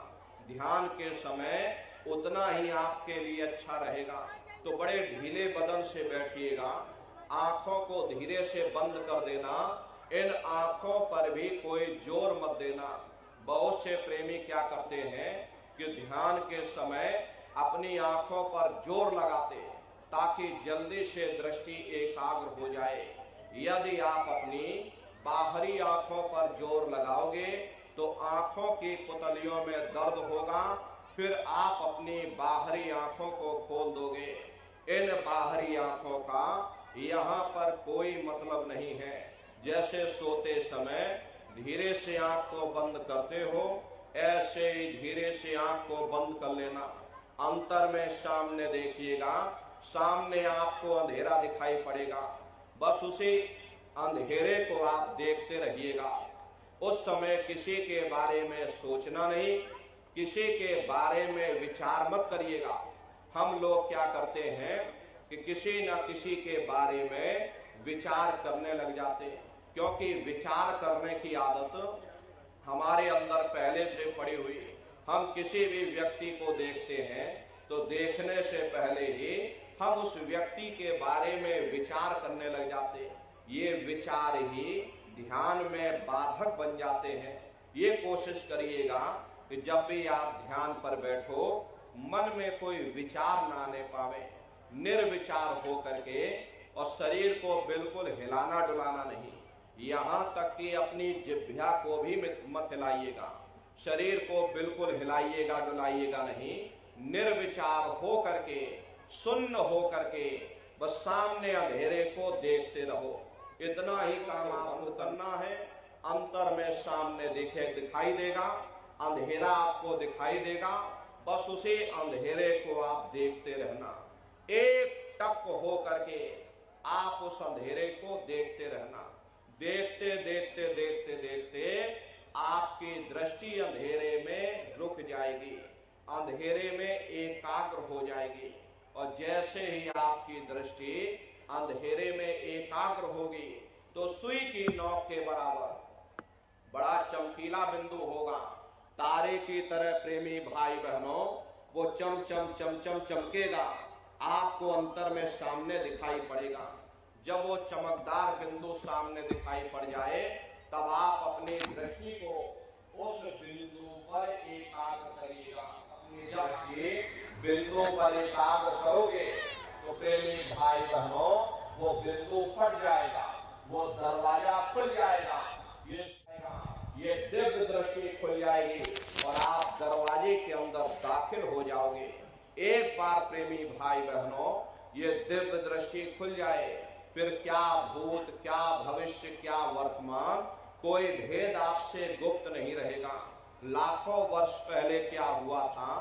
ध्यान के समय उतना ही आपके लिए अच्छा रहेगा। तो बड़े ढीले बदन से बैठिएगा, आंखों को धीरे से बंद कर देना। इन आंखों पर भी कोई जोर मत देना। बहुत से प्रेमी क्या करते हैं कि ध्यान के समय अपनी आंखों पर जोर लगाते ताकि जल्दी से दृष्टि एकाग्र हो जाए। यदि आप अपनी बाहरी आंखों पर जोर लगाओगे तो आंखों की पुतलियों में दर्द होगा, फिर आप अपनी बाहरी आंखों को खोल दोगे। इन बाहरी आंखों का यहाँ पर कोई मतलब नहीं है। जैसे सोते समय धीरे से आंख को बंद करते हो, ऐसे ही धीरे से आंख को बंद कर लेना। अंतर में सामने देखिएगा, सामने आपको अंधेरा दिखाई पड़ेगा, बस उसी अंधेरे को आप देखते रहिएगा। उस समय किसी के बारे में सोचना नहीं, किसी के बारे में विचार मत करिएगा। हम लोग क्या करते हैं कि किसी न किसी के बारे में विचार करने लग जाते हैं, क्योंकि विचार करने की आदत हमारे अंदर पहले से पड़ी हुई है। हम किसी भी व्यक्ति को देखते हैं तो देखने से पहले ही हम उस व्यक्ति के बारे में विचार करने लग जाते हैं। ये विचार ही ध्यान में बाधक बन जाते हैं। ये कोशिश करिएगा कि जब भी आप ध्यान पर बैठो मन में कोई विचार ना आने पावे, निर्विचार हो करके, और शरीर को बिल्कुल हिलाना डुलाना नहीं। यहाँ तक कि अपनी जिह्वा को भी मत हिलाइएगा, शरीर को बिल्कुल हिलाइएगा डुलाइएगा नहीं। निर्विचार हो करके, सुन्न हो करके बस सामने अंधेरे को देखते रहो। इतना ही काम आपको करना है। अंतर में सामने दिखाई देगा, अंधेरा आपको दिखाई देगा, बस उसी अंधेरे को आप देखते रहना। एक टक हो करके आप उस अंधेरे को देखते रहना। देखते देखते देखते देखते आपकी दृष्टि अंधेरे में रुक जाएगी, अंधेरे में एकाग्र हो जाएगी। और जैसे ही आपकी दृष्टि अंधेरे में एकाग्र होगी तो सुई की नोक के बराबर बड़ा चमकीला बिंदु होगा, तारे की तरह प्रेमी भाई बहनों, वो चम चम चम चम चमकेगा, आपको अंतर में सामने दिखाई पड़ेगा। जब वो चमकदार बिंदु सामने दिखाई पड़ जाए तब आप अपनी दृष्टि को उस बिंदु पर एकाग्र करिएगा। अपनी दृष्टि बिंदु पर एकाग्र करोगे तो प्रेमी भाई बहनों वो बिंदु फट जाएगा, वो दरवाजा खुल जाएगा, ये दिव्य दृष्टि खुल जाएगी और आप दरवाजे के अंदर दाखिल हो जाओगे। एक बार प्रेमी भाई बहनों ये दिव्य दृष्टि खुल जाए, फिर क्या भूत, क्या भविष्य, क्या वर्तमान, कोई भेद आपसे गुप्त नहीं रहेगा। लाखों वर्ष पहले क्या हुआ था,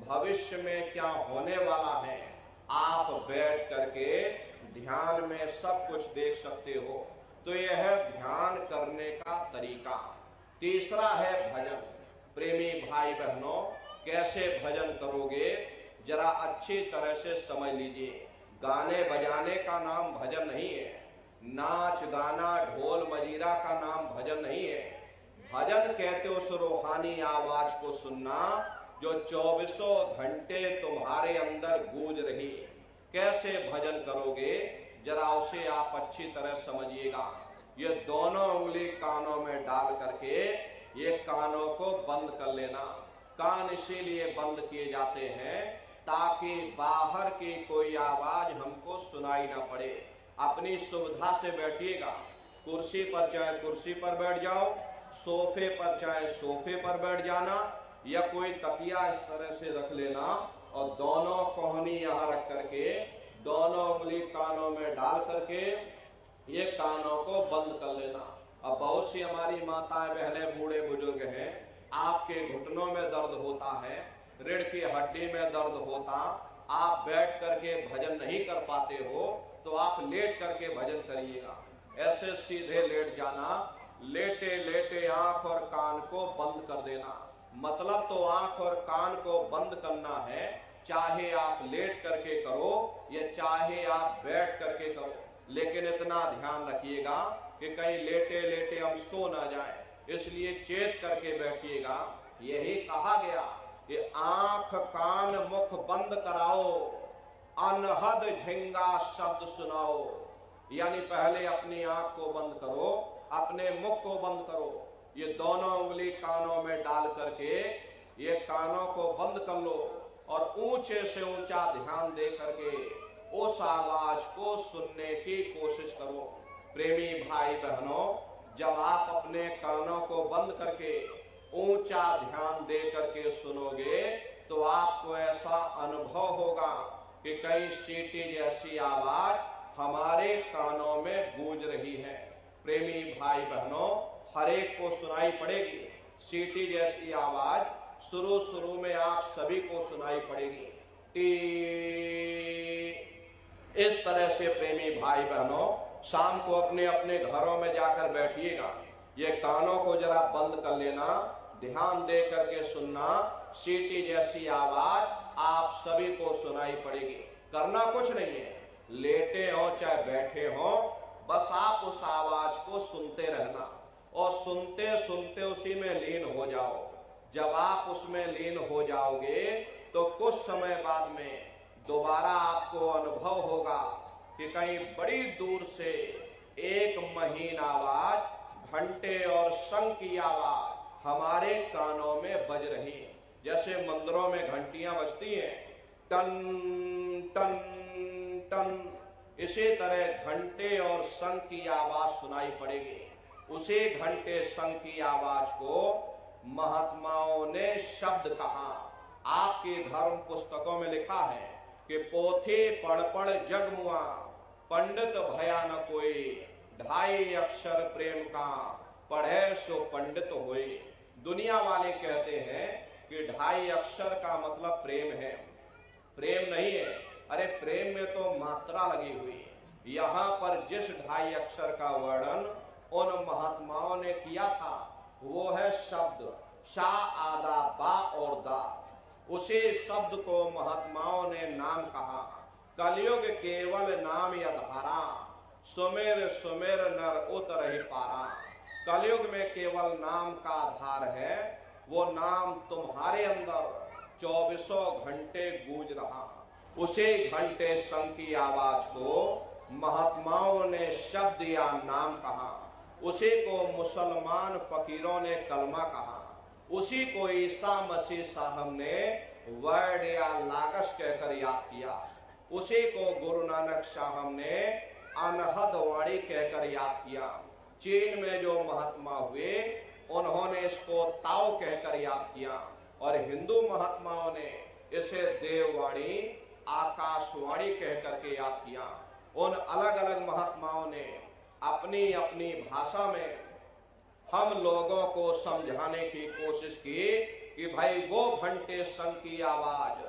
भविष्य में क्या होने वाला है, आप बैठ करके ध्यान में सब कुछ देख सकते हो। तो यह है ध्यान करने का तरीका। तीसरा है भजन। प्रेमी भाई बहनों कैसे भजन करोगे जरा अच्छी तरह से समझ लीजिए। गाने बजाने का नाम भजन नहीं है, नाच गाना ढोल मजीरा का नाम भजन नहीं है। भजन कहते उस रूहानी आवाज को सुनना जो 24 घंटे तुम्हारे अंदर गूंज रही। कैसे भजन करोगे जरा उसे आप अच्छी तरह समझिएगा। ये दोनों उंगली कानों में डाल करके ये कानों को बंद कर लेना कान इसीलिए बंद किए जाते हैं ताकि बाहर की कोई आवाज हमको सुनाई ना पड़े। अपनी सुविधा से बैठिएगा, कुर्सी पर चाहे कुर्सी पर बैठ जाओ, सोफे पर चाहे सोफे पर बैठ जाना, या कोई तकिया इस तरह से रख लेना और दोनों कोहनी यहाँ रख करके दोनों उंगली कानों में डाल करके ये कानों को बंद कर लेना। अब बहुत सी हमारी माताएं बहनें बूढ़े बुजुर्ग हैं, आपके घुटनों में दर्द होता है, रीढ़ की हड्डी में दर्द होता, आप बैठ करके भजन नहीं कर पाते हो तो आप लेट करके भजन करिएगा। ऐसे सीधे लेट जाना, लेटे लेटे आंख और कान को बंद कर देना। मतलब तो आंख और कान को बंद करना है, चाहे आप लेट करके करो या चाहे आप बैठ करके करो, लेकिन इतना ध्यान रखिएगा कि कहीं लेटे लेटे हम सो ना जाए, इसलिए चेत करके बैठिएगा। यही कहा गया कि आंख कान मुख बंद कराओ, अनहद झिंगा शब्द सुनाओ। यानी पहले अपनी आंख को बंद करो, अपने मुख को बंद करो, ये दोनों उंगली कानों में डाल करके ये कानों को बंद कर लो और ऊंचे से ऊंचा ध्यान दे करके उस आवाज को सुनने की कोशिश करो। प्रेमी भाई बहनों, जब आप अपने कानों को बंद करके ऊंचा ध्यान दे करके सुनोगे तो आपको ऐसा अनुभव होगा कि कई सीटी जैसी आवाज हमारे कानों में गूंज रही है। प्रेमी भाई बहनों, हर एक को सुनाई पड़ेगी सीटी जैसी आवाज, शुरू में आप सभी को सुनाई पड़ेगी, टी। इस तरह से प्रेमी भाई बहनों, शाम को अपने अपने घरों में जाकर बैठिएगा, ये कानों को जरा बंद कर लेना, ध्यान दे करके सुनना, सीटी जैसी आवाज आप सभी को सुनाई पड़ेगी। करना कुछ नहीं है, लेटे हो चाहे बैठे हो, बस आप उस आवाज को सुनते रहना और सुनते सुनते उसी में लीन हो जाओ। जब आप उसमें लीन हो जाओगे तो कुछ समय बाद में दोबारा आपको अनुभव होगा कि कहीं बड़ी दूर से एक महीन आवाज, घंटे और शंख की आवाज हमारे कानों में बज रही है। जैसे मंदिरों में घंटियां बजती हैं, टन टन टन, इसी तरह घंटे और शंख की आवाज सुनाई पड़ेगी। उसी घंटे शंख की आवाज को महात्माओं ने शब्द कहा। आपकी धर्म पुस्तकों में लिखा है कि पोथी पढ़ पढ़ जग मुआ, पंडित भया न कोई, ढाई अक्षर प्रेम का, पढ़े सो पंडित होए। दुनिया वाले कहते हैं कि ढाई अक्षर का मतलब प्रेम है, प्रेम नहीं है। अरे प्रेम में तो मात्रा लगी हुई है। यहाँ पर जिस ढाई अक्षर का वर्णन उन महात्माओं ने किया था वो है शब्द, शा आदा बा और दा। उसी शब्द को महात्माओं ने नाम कहा। कलयुग केवल नाम या धारा, सुमेर सुमेर नर उतर ही पारा। कलयुग में केवल नाम का आधार है, वो नाम तुम्हारे अंदर 24 घंटे गूंज रहा। उसी घंटे शंख की आवाज को महात्माओं ने शब्द या नाम कहा। उसी को मुसलमान फकीरों ने कलमा कहा। उसी को ईसा मसीह साहब ने वर्ड या लागस कहकर याद किया। उसी को गुरु नानक साहब ने अनहद वाणी कहकर याद किया। चीन में जो महात्मा हुए उन्होंने इसको ताओ कहकर याद किया और हिंदू महात्माओं ने इसे देववाणी, आकाशवाणी कहकर के याद किया। उन अलग अलग महात्माओं ने अपनी अपनी भाषा में हम लोगों को समझाने की कोशिश की कि भाई वो घंटे शंख की आवाज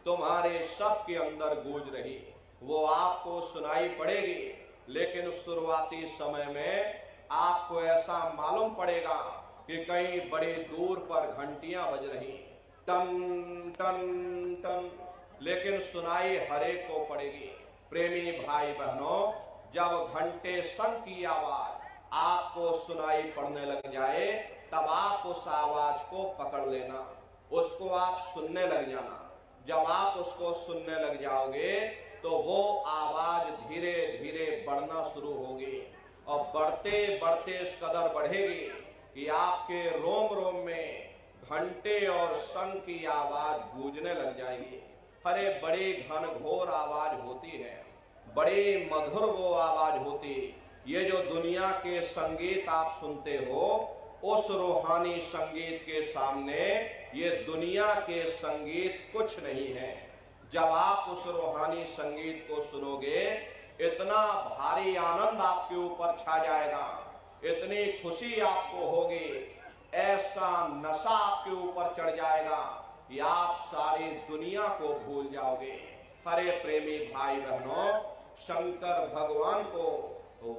तुम्हारे सबके अंदर गूंज रही, वो आपको सुनाई पड़ेगी। लेकिन शुरुआती समय में आपको ऐसा मालूम पड़ेगा कि कहीं बड़ी दूर पर घंटियां बज रही, टन टन टन, लेकिन सुनाई हरेक को पड़ेगी। प्रेमी भाई बहनों, जब घंटे शंख की आवाज आपको सुनाई पड़ने लग जाए तब आप उस आवाज को पकड़ लेना, उसको आप सुनने लग जाना। जब आप उसको सुनने लग जाओगे तो वो आवाज धीरे धीरे बढ़ना शुरू होगी और बढ़ते बढ़ते इस कदर बढ़ेगी कि आपके रोम रोम में घंटे और शंख की आवाज गूंजने लग जाएगी। अरे बड़ी घनघोर आवाज होती है, बड़ी मधुर वो आवाज होती। ये जो दुनिया के संगीत आप सुनते हो, उस रूहानी संगीत के सामने ये दुनिया के संगीत कुछ नहीं है। जब आप उस रूहानी संगीत को सुनोगे, इतना भारी आनंद आपके ऊपर छा जाएगा, इतनी खुशी आपको होगी, ऐसा नशा आपके ऊपर चढ़ जाएगा कि आप सारी दुनिया को भूल जाओगे। हरे प्रेमी भाई बहनों, शंकर भगवान को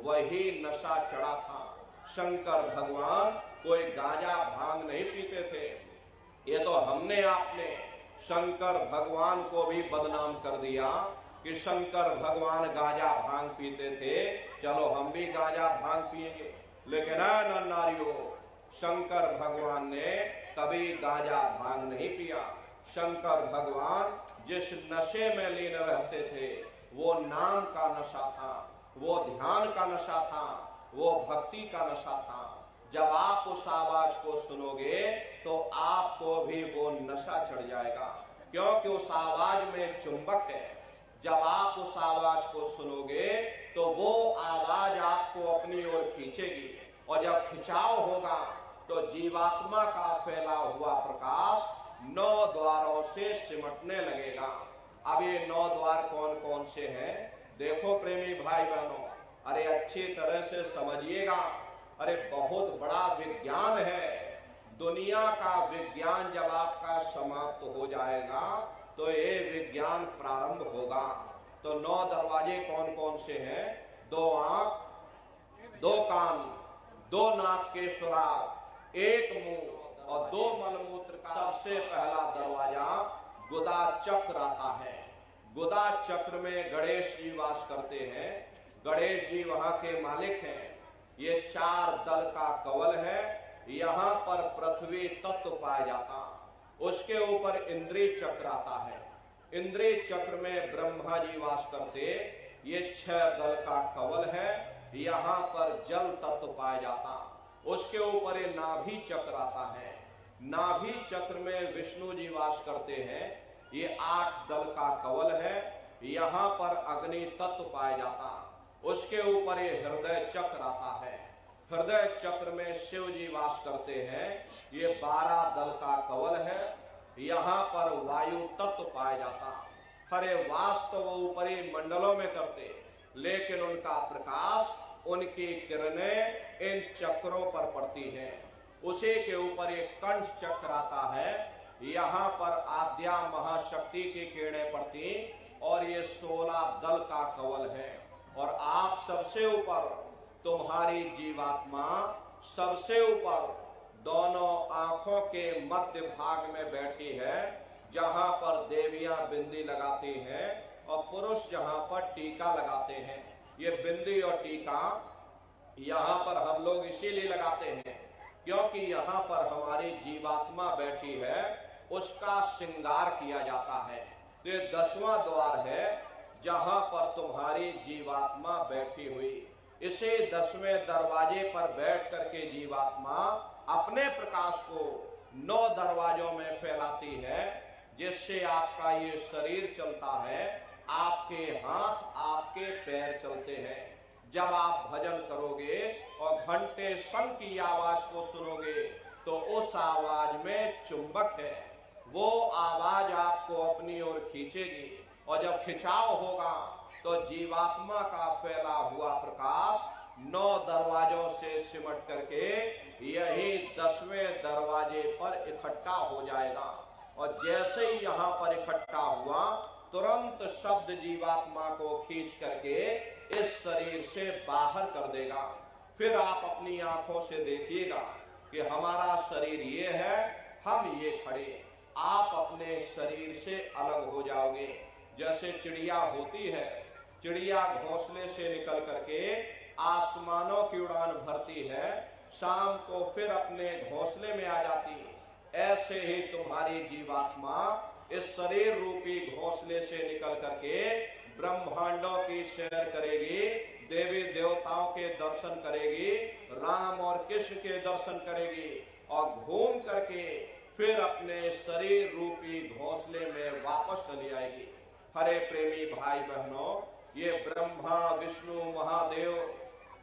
वही नशा चढ़ा था। शंकर भगवान कोई गांजा भांग नहीं पीते थे। ये तो हमने आपने शंकर भगवान को भी बदनाम कर दिया कि शंकर भगवान गांजा भांग पीते थे, चलो हम भी गांजा भांग पिएंगे। लेकिन नारियों, शंकर भगवान ने कभी गांजा भांग नहीं पिया। शंकर भगवान जिस नशे में लीन रहते थे, वो नाम का नशा था, वो ध्यान का नशा था, वो भक्ति का नशा था। जब आप उस आवाज को सुनोगे तो आपको भी वो नशा चढ़ जाएगा, क्योंकि उस आवाज में चुंबक है। जब आप उस आवाज को सुनोगे तो वो आवाज आपको अपनी ओर खींचेगी, और जब खिंचाव होगा तो जीवात्मा का फैला हुआ प्रकाश 9 द्वारों से सिमटने लगेगा। अब ये 9 द्वार कौन कौन से हैं? देखो प्रेमी भाई बहनों, अरे अच्छी तरह से समझिएगा। अरे बहुत बड़ा विज्ञान है। दुनिया का विज्ञान जब आपका समाप्त हो जाएगा तो ये विज्ञान प्रारंभ होगा। तो 9 दरवाजे कौन कौन से हैं? 2 आंख, 2 कान, 2 नाक के सुराग, 1 मुंह और 2 मलमूत्र का। सबसे पहला दरवाजा गुदा चक्र आता है। गुदा चक्र में गणेश जी वास करते हैं। गणेश जी वहां के मालिक हैं। ये 4 दल का कवल है। यहाँ पर पृथ्वी तत्व पाया जाता। उसके ऊपर इंद्रिय चक्र आता है। इंद्रिय चक्र में ब्रह्मा जी वास करते। ये 6 दल का कवल है। यहाँ पर जल तत्व पाया जाता। उसके ऊपर ये नाभि चक्र आता है। नाभि चक्र में विष्णु जी वास करते हैं। ये 8 दल का कवल है। यहाँ पर अग्नि तत्व पाया जाता। उसके ऊपर ये हृदय चक्र आता है। हृदय चक्र में शिव जी वास करते हैं। ये 12 दल का कवल है। यहाँ पर वायु तत्व पाया जाता। हरे वास तो वो ऊपरी मंडलों में करते, लेकिन उनका प्रकाश, उनकी किरणें इन चक्रों पर पड़ती हैं। उसी के ऊपर एक कंठ चक्र आता है। यहाँ पर आद्या महाशक्ति की किरणें पड़ती, और ये 16 दल का कवल है। और आप सबसे ऊपर, तुम्हारी जीवात्मा सबसे ऊपर दोनों आंखों के मध्य भाग में बैठी है, जहां पर देवियां बिंदी लगाती हैं और पुरुष जहां पर टीका लगाते हैं। ये बिंदी और टीका यहाँ पर हम लोग इसीलिए लगाते हैं क्योंकि यहाँ पर हमारी जीवात्मा बैठी है, उसका श्रृंगार किया जाता है। तो ये 10वां द्वार है जहां पर तुम्हारी जीवात्मा बैठी हुई। इसे 10वें दरवाजे पर बैठ करके जीवात्मा अपने प्रकाश को 9 दरवाजों में फैलाती है, जिससे आपका ये शरीर चलता है, आपके हाथ, आपके पैर चलते हैं। जब आप भजन करोगे और घंटे शंख की आवाज को सुनोगे तो उस आवाज में चुंबक है। वो आवाज आपको अपनी ओर खींचेगी, और जब खिंचाव होगा तो जीवात्मा का फैला हुआ प्रकाश 9 दरवाजों से सिमट करके यही 10वें दरवाजे पर इकट्ठा हो जाएगा। और जैसे ही यहाँ पर इकट्ठा हुआ, तुरंत शब्द जीवात्मा को खींच करके इस शरीर से बाहर कर देगा। फिर आप अपनी आंखों से देखिएगा कि हमारा शरीर ये है, हम ये खड़े। आप अपने शरीर से अलग हो जाओगे। जैसे चिड़िया होती है, चिड़िया घोंसले से निकल करके आसमानों की उड़ान भरती है, शाम को फिर अपने घोंसले में आ जाती। ऐसे ही तुम्हारी जीवात्मा इस शरीर रूपी घोंसले से निकल करके ब्रह्मांडों की सैर करेगी, देवी देवताओं के दर्शन करेगी, राम और कृष्ण के दर्शन करेगी, और घूम करके फिर अपने शरीर रूपी घोंसले में वापस चली आएगी। हरे प्रेमी भाई बहनों, ये ब्रह्मा विष्णु महादेव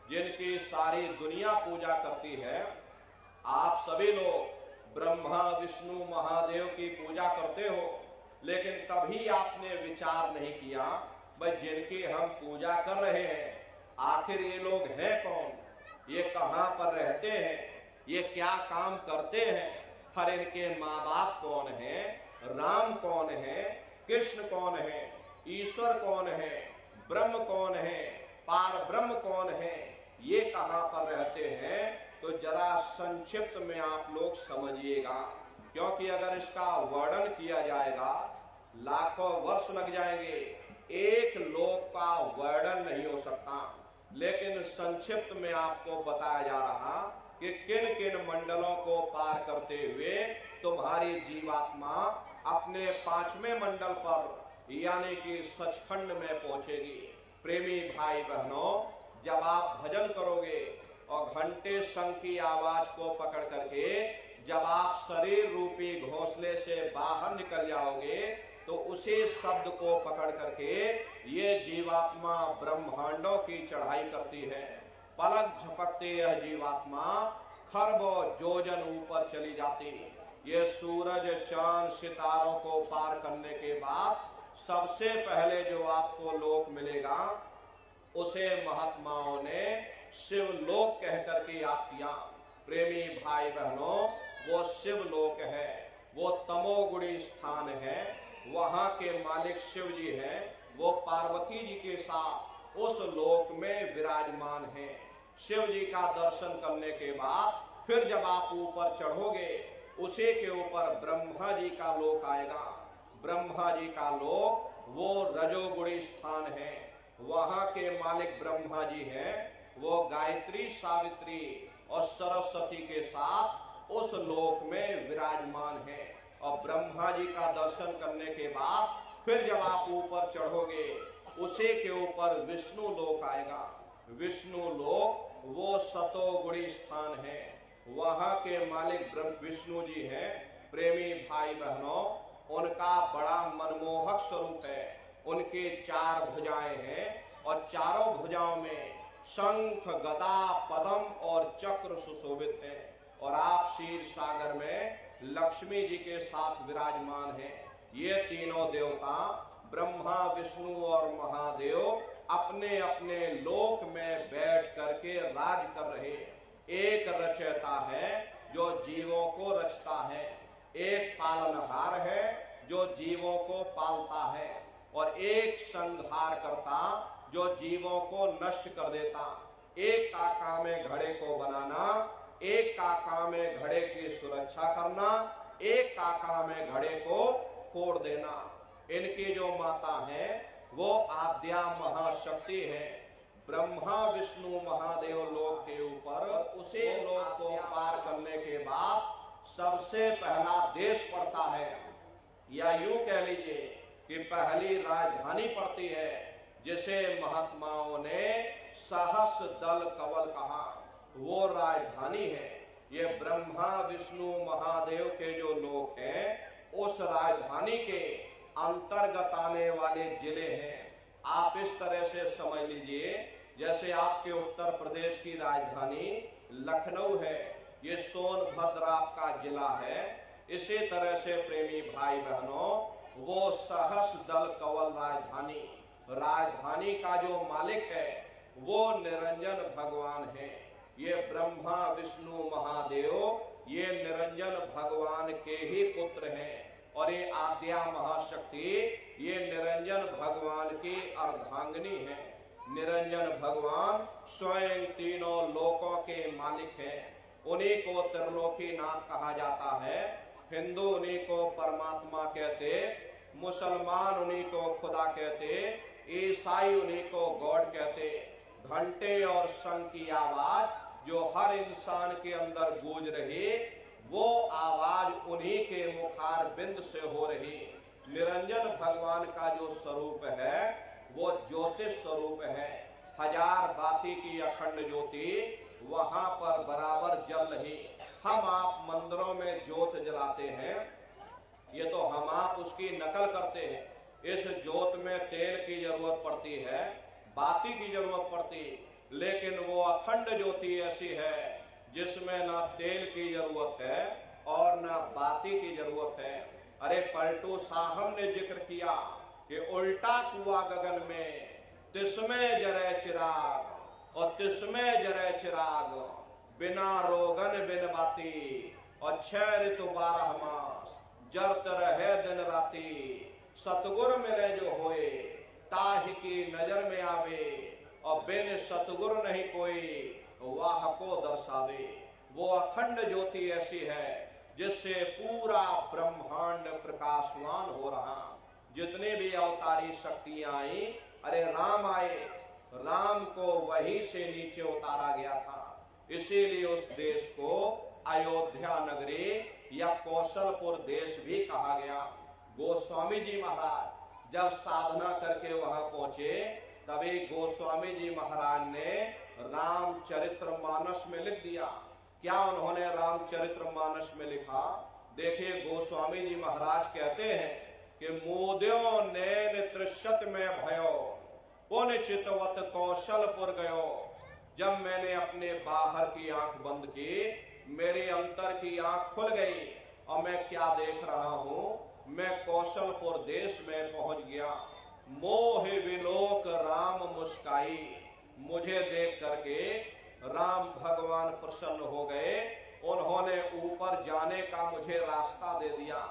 जिनकी सारी दुनिया पूजा करती है, आप सभी लोग ब्रह्मा विष्णु महादेव की पूजा करते हो, लेकिन कभी आपने विचार नहीं किया भाई जिनकी हम पूजा कर रहे हैं आखिर ये लोग हैं कौन, ये कहां पर रहते हैं, ये क्या काम करते हैं, हर इनके माँ बाप कौन है, राम कौन है, कृष्ण कौन है, ईश्वर कौन है, ब्रह्म कौन है, पार ब्रह्म कौन है, ये कहां पर रहते हैं, तो जरा संक्षिप्त में आप लोग समझिएगा, क्योंकि अगर इसका वर्णन किया जाएगा लाखों वर्ष लग जाएंगे, एक लोक का वर्णन नहीं हो सकता। लेकिन संक्षिप्त में आपको बताया जा रहा कि किन किन मंडलों को पार करते हुए तुम्हारी जीवात्मा अपने 5वें मंडल पर यानी कि सचखंड में पहुंचेगी। प्रेमी भाई बहनों, जब आप भजन करोगे और घंटे शंख की आवाज को पकड़ करके जब आप शरीर रूपी घोंसले से बाहर निकल जाओगे तो उसी शब्द को पकड़ करके ये जीवात्मा ब्रह्मांडों की चढ़ाई करती है। पलक झपकते यह जीवात्मा खरबों योजन ऊपर चली जाती। ये सूरज चांद सितारों को पार करने के बाद सबसे पहले जो आपको लोक मिलेगा उसे महात्माओं ने शिवलोक कहकर के याद किया। प्रेमी भाई बहनों, वो शिवलोक है, वो तमोगुणी स्थान है, वहां के मालिक शिव जी हैं, वो पार्वती जी के साथ उस लोक में विराजमान हैं। शिव जी का दर्शन करने के बाद फिर जब आप ऊपर चढ़ोगे उसी के ऊपर ब्रह्मा जी का लोक आएगा। ब्रह्मा जी का लोक वो रजोगुणी स्थान है, वहां के मालिक ब्रह्मा जी हैं, वो गायत्री सावित्री और सरस्वती के साथ उस लोक में विराजमान है। और ब्रह्मा जी का दर्शन करने के बाद फिर जब आप ऊपर चढ़ोगे उसी के ऊपर विष्णु लोक आएगा। विष्णु लोक वो सतोगुणी स्थान है, वहां के मालिक विष्णु जी हैं। प्रेमी भाई बहनों, उनका बड़ा मनमोहक स्वरूप है, उनके 4 भुजाएं हैं और चारों भुजाओं में शंख गदा पद्म और चक्र सुशोभित है। और आप क्षीर सागर में लक्ष्मी जी के साथ विराजमान हैं। ये तीनों देवता ब्रह्मा विष्णु और महादेव अपने अपने लोक में बैठ करके राज कर रहे। एक रचयिता है जो जीवों को रचता है, एक पालनहार है जो जीवों को पालता है, और एक संहार करता जो जीवों को नष्ट कर देता। एक का काम है घड़े को बनाना, एक का काम है घड़े की सुरक्षा करना, एक का काम है घड़े को फोड़ देना। इनकी जो माता है वो आद्या महाशक्ति है। ब्रह्मा विष्णु महादेव लोक के ऊपर उसी लोक को पार करने के बाद सबसे पहला देश पड़ता है, या यूं कह लीजिए कि पहली राजधानी पड़ती है, जिसे महात्माओं ने सहस दल कवल कहा। वो राजधानी है। ये ब्रह्मा विष्णु महादेव के जो लोक हैं उस राजधानी के अंतर्गत आने वाले जिले हैं। आप इस तरह से समझ लीजिए जैसे आपके उत्तर प्रदेश की राजधानी लखनऊ है, ये सोनभद्र आपका जिला है। इसी तरह से प्रेमी भाई बहनों, वो सहस दल कवल राजधानी का जो मालिक है वो निरंजन भगवान है। ये ब्रह्मा विष्णु महादेव ये निरंजन भगवान के ही पुत्र हैं, और ये आद्या महाशक्ति ये निरंजन भगवान की अर्धांगिनी है। निरंजन भगवान स्वयं तीनों लोकों के मालिक हैं। उन्हीं को त्रिलोकीनाथ कहा जाता है। हिंदू उन्हीं को परमात्मा कहते, मुसलमान उन्हीं को खुदा कहते, ईसाई उन्हीं को गॉड कहते। घंटे और शंख की आवाज जो हर इंसान के अंदर गूंज रही, वो आवाज उन्हीं के मुखार बिंद से हो रही। निरंजन भगवान का जो स्वरूप है वो ज्योतिष स्वरूप है। 1000 बाती की अखंड ज्योति वहां पर बराबर जल रही। हम आप मंदिरों में ज्योत जलाते हैं, ये तो हम आप उसकी नकल करते हैं। इस ज्योत में तेल की जरूरत पड़ती है, बाती की जरूरत पड़ती, लेकिन वो अखंड ज्योति ऐसी है जिसमें ना तेल की जरूरत है और ना बाती की जरूरत है। अरे पलटू साहब ने जिक्र किया कि उल्टा कुआ गगन में, तिसमें जरे चिराग और तिसमें जरे चिराग, बिना रोगन बिन बाती और 6 ऋतु 12 मास, जरत रहे दिन राती, सतगुर मिले जो होए, ताहि की नजर में आवे, और बिन सतगुर नहीं कोई, वाह को दर्शावे। वो अखंड ज्योति ऐसी है जिससे पूरा ब्रह्मांड प्रकाशवान हो रहा। जितने भी अवतारी शक्तियां आई, अरे राम आए, राम को वहीं से नीचे उतारा गया था। इसीलिए उस देश को अयोध्या नगरी या कौशलपुर देश भी कहा गया। गोस्वामी जी महाराज जब साधना करके वहां पहुंचे, तभी गोस्वामी जी महाराज ने रामचरितमानस में लिख दिया। क्या उन्होंने रामचरितमानस में लिखा? देखिए, गोस्वामी जी महाराज कहते हैं कि मोद्यो नैन त्रिशत में भयो, पुण्य चितवत कौशलपुर गयो। जब मैंने अपने बाहर की आंख बंद की, मेरे अंतर की आंख खुल गई और मैं क्या देख रहा हूं? मैं कौशलपुर देश में पहुंच गया। मोह विलोक राम मुस्काई, मुझे देख करके राम भगवान प्रसन्न हो गए। उन्होंने ऊपर जाने का मुझे रास्ता दे दिया।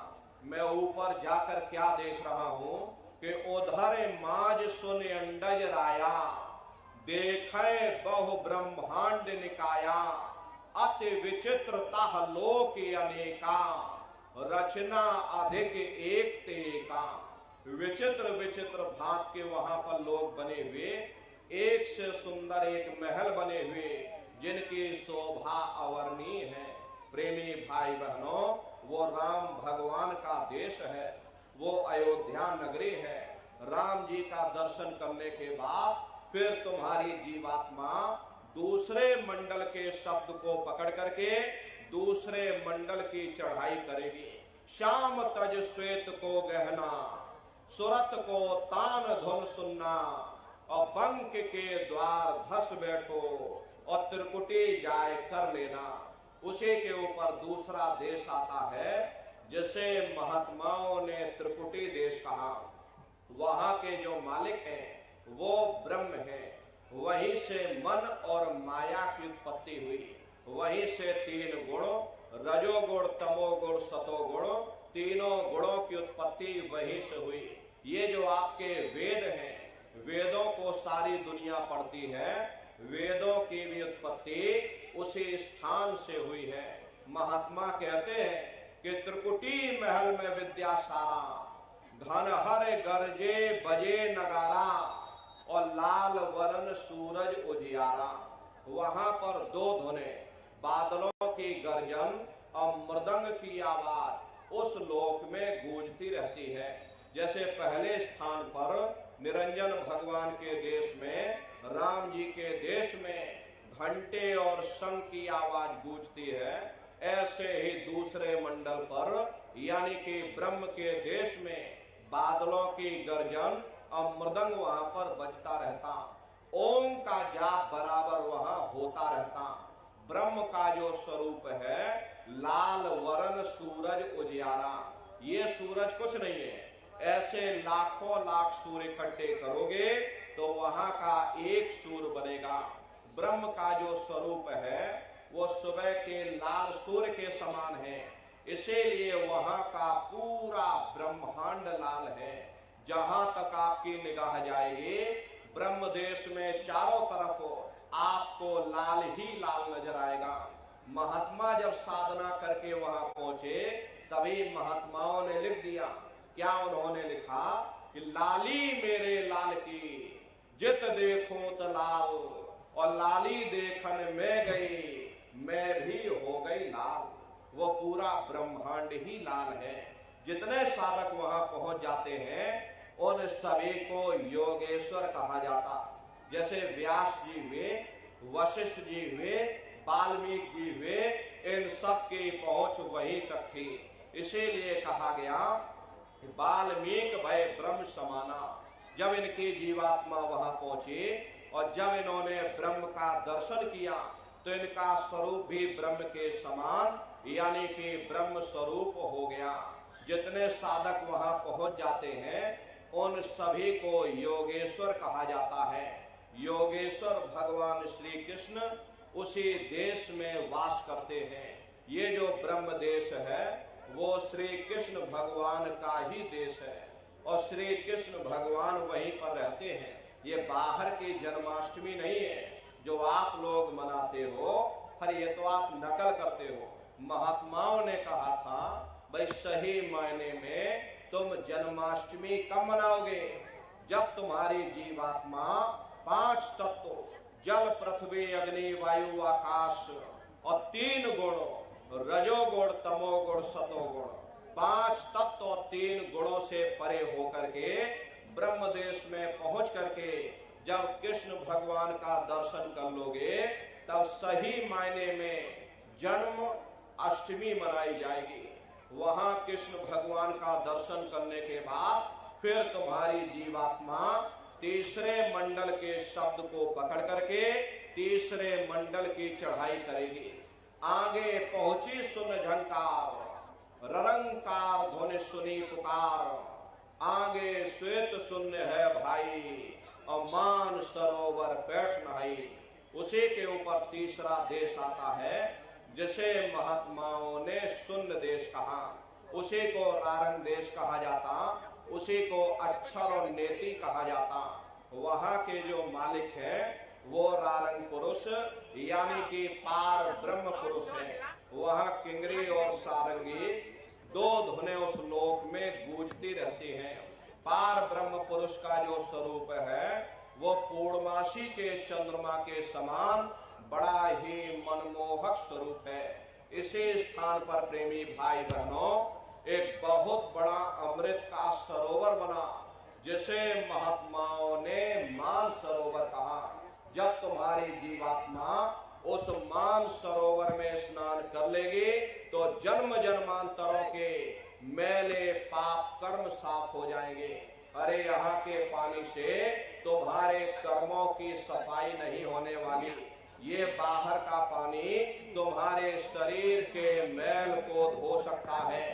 मैं ऊपर जाकर क्या देख रहा हूं कि उधर माज सुन अंडज राया, देखे बहु ब्रह्मांड निकाया, अति विचित्र ताह लोक अनेका, रचना अधिक एक तेका। विचित्र विचित्र भांत के वहां पर लोग बने हुए, एक से सुंदर एक महल बने हुए, जिनकी शोभा अवर्णीय है। प्रेमी भाई बहनों, वो राम भगवान का देश है, वो अयोध्या नगरी है। राम जी का दर्शन करने के बाद फिर तुम्हारी जीवात्मा दूसरे मंडल के शब्द को पकड़ करके दूसरे मंडल की चढ़ाई करेगी। श्याम तज श्वेत को गहना, सुरत को तान धुन सुनना, और बंक के द्वार धस बैठो और त्रिकुटी जाय कर लेना। उसी के ऊपर दूसरा देश आता है जिसे महात्माओं ने त्रिकुटी देश कहा। वहां के जो मालिक हैं वो ब्रह्म है। वहीं से मन और माया की उत्पत्ति हुई। वहीं से 3 गुण, रजोगुण, तमोगुण, सतोगुण, तीनों गुणों की उत्पत्ति वहीं से हुई। ये जो आपके वेद हैं, वेदों को सारी दुनिया पढ़ती है, वेदों की भी उत्पत्ति उसी स्थान से हुई है। महात्मा कहते हैं कि त्रिकुटी महल में विद्या सारा, घन हर गरजे बजे नगारा, और लाल वरण सूरज उजियारा। वहां पर 2 धुने, बादलों की गर्जन और मृदंग की आवाज उस लोक में गूंजती रहती है। जैसे पहले स्थान पर निरंजन भगवान के देश में, राम जी के देश में घंटे और शंख की आवाज गूंजती है, ऐसे ही दूसरे मंडल पर यानी कि ब्रह्म के देश में बादलों की गर्जन और मृदंग वहां पर बजता रहता। ओम का जाप बराबर वहां होता रहता। ब्रह्म का जो स्वरूप है, लाल वरण सूरज उजियारा। ये सूरज कुछ नहीं है। ऐसे लाखों लाख सूर्य इकट्ठे करोगे तो वहां का एक सूर्य बनेगा। ब्रह्म का जो स्वरूप है वो सुबह के लाल सूर्य के समान है। इसीलिए वहां का पूरा ब्रह्मांड लाल है। जहां तक आपकी निगाह जाएगी, ब्रह्म देश में चारों तरफ आपको लाल ही लाल नजर आएगा। महात्मा जब साधना करके वहां पहुंचे, तभी महात्माओं ने लिख दिया। क्या उन्होंने लिखा कि लाली मेरे लाल की, जित देखूं तो लाल, और लाली देखन में गई, मैं भी हो गई लाल। वो पूरा ब्रह्मांड ही लाल है। जितने साधक वहां पहुंच जाते हैं उन सभी को योगेश्वर कहा जाता। जैसे व्यास जी हुए, वशिष्ठ जी हुए, वाल्मीकि जी हुए, इन सब की पहुंच वहीं तक थी। इसीलिए कहा गया कि वाल्मीकि भय ब्रह्म समाना। जब इनकी जीवात्मा वहां पहुंची और जब इन्होंने ब्रह्म का दर्शन किया तो इनका स्वरूप भी ब्रह्म के समान यानी कि ब्रह्म स्वरूप हो गया। जितने साधक वहां पहुंच जाते हैं उन सभी को योगेश्वर कहा जाता है। योगेश्वर भगवान श्री कृष्ण उसी देश में वास करते हैं। ये जो ब्रह्म देश है वो श्री कृष्ण भगवान का ही देश है और श्री कृष्ण भगवान वहीं पर रहते हैं। ये बाहर की जन्माष्टमी नहीं है जो आप लोग मनाते हो, पर ये तो आप नकल करते हो। महात्माओं ने कहा था भाई सही मायने में तुम जन्माष्टमी कब मनाओगे? जब तुम्हारी जीवात्मा 5 तत्व जल पृथ्वी अग्नि वायु आकाश और 3 गुणों रजोगुण तमोगुण सतोगुण 5 तत्व और 3 गुणों से परे होकर के ब्रह्म देश में पहुंच करके जब कृष्ण भगवान का दर्शन कर लोगे तब सही मायने में जन्म अष्टमी मनाई जाएगी। वहां कृष्ण भगवान का दर्शन करने के बाद फिर तुम्हारी जीवात्मा तीसरे मंडल के शब्द को पकड़ करके तीसरे मंडल की चढ़ाई करेगी। आगे पहुंची सुन झंकार ररंकार ध्वनि सुनी पुकार, आगे श्वेत शून्य है भाई और मान सरोवर बैठ नहाई। उसी के ऊपर तीसरा देश आता है जिसे महात्माओं ने शून्य देश कहा, उसी को रारंग देश कहा जाता, उसी को अक्षर और नेति कहा जाता। वहां के जो मालिक हैं वो रारंग पुरुष यानी कि पार ब्रह्म पुरुष है। वहां किंगरी और सारंगी 2 धुनें उस लोक में गूंजती रहती हैं। पार ब्रह्म पुरुष का जो स्वरूप है वो पूर्णमासी के चंद्रमा के समान बड़ा ही मनमोहक स्वरूप है। इसी स्थान पर प्रेमी भाई बहनों एक बहुत बड़ा अमृत का सरोवर बना जिसे महात्माओं ने मान सरोवर कहा। जब तुम्हारी जीवात्मा उस मान सरोवर में स्नान कर लेगी तो जन्म जन्मांतरों के मैले पाप कर्म साफ हो जाएंगे। अरे यहाँ के पानी से तुम्हारे कर्मों की सफाई नहीं होने वाली, ये बाहर का पानी तुम्हारे शरीर के मैल को धो सकता है,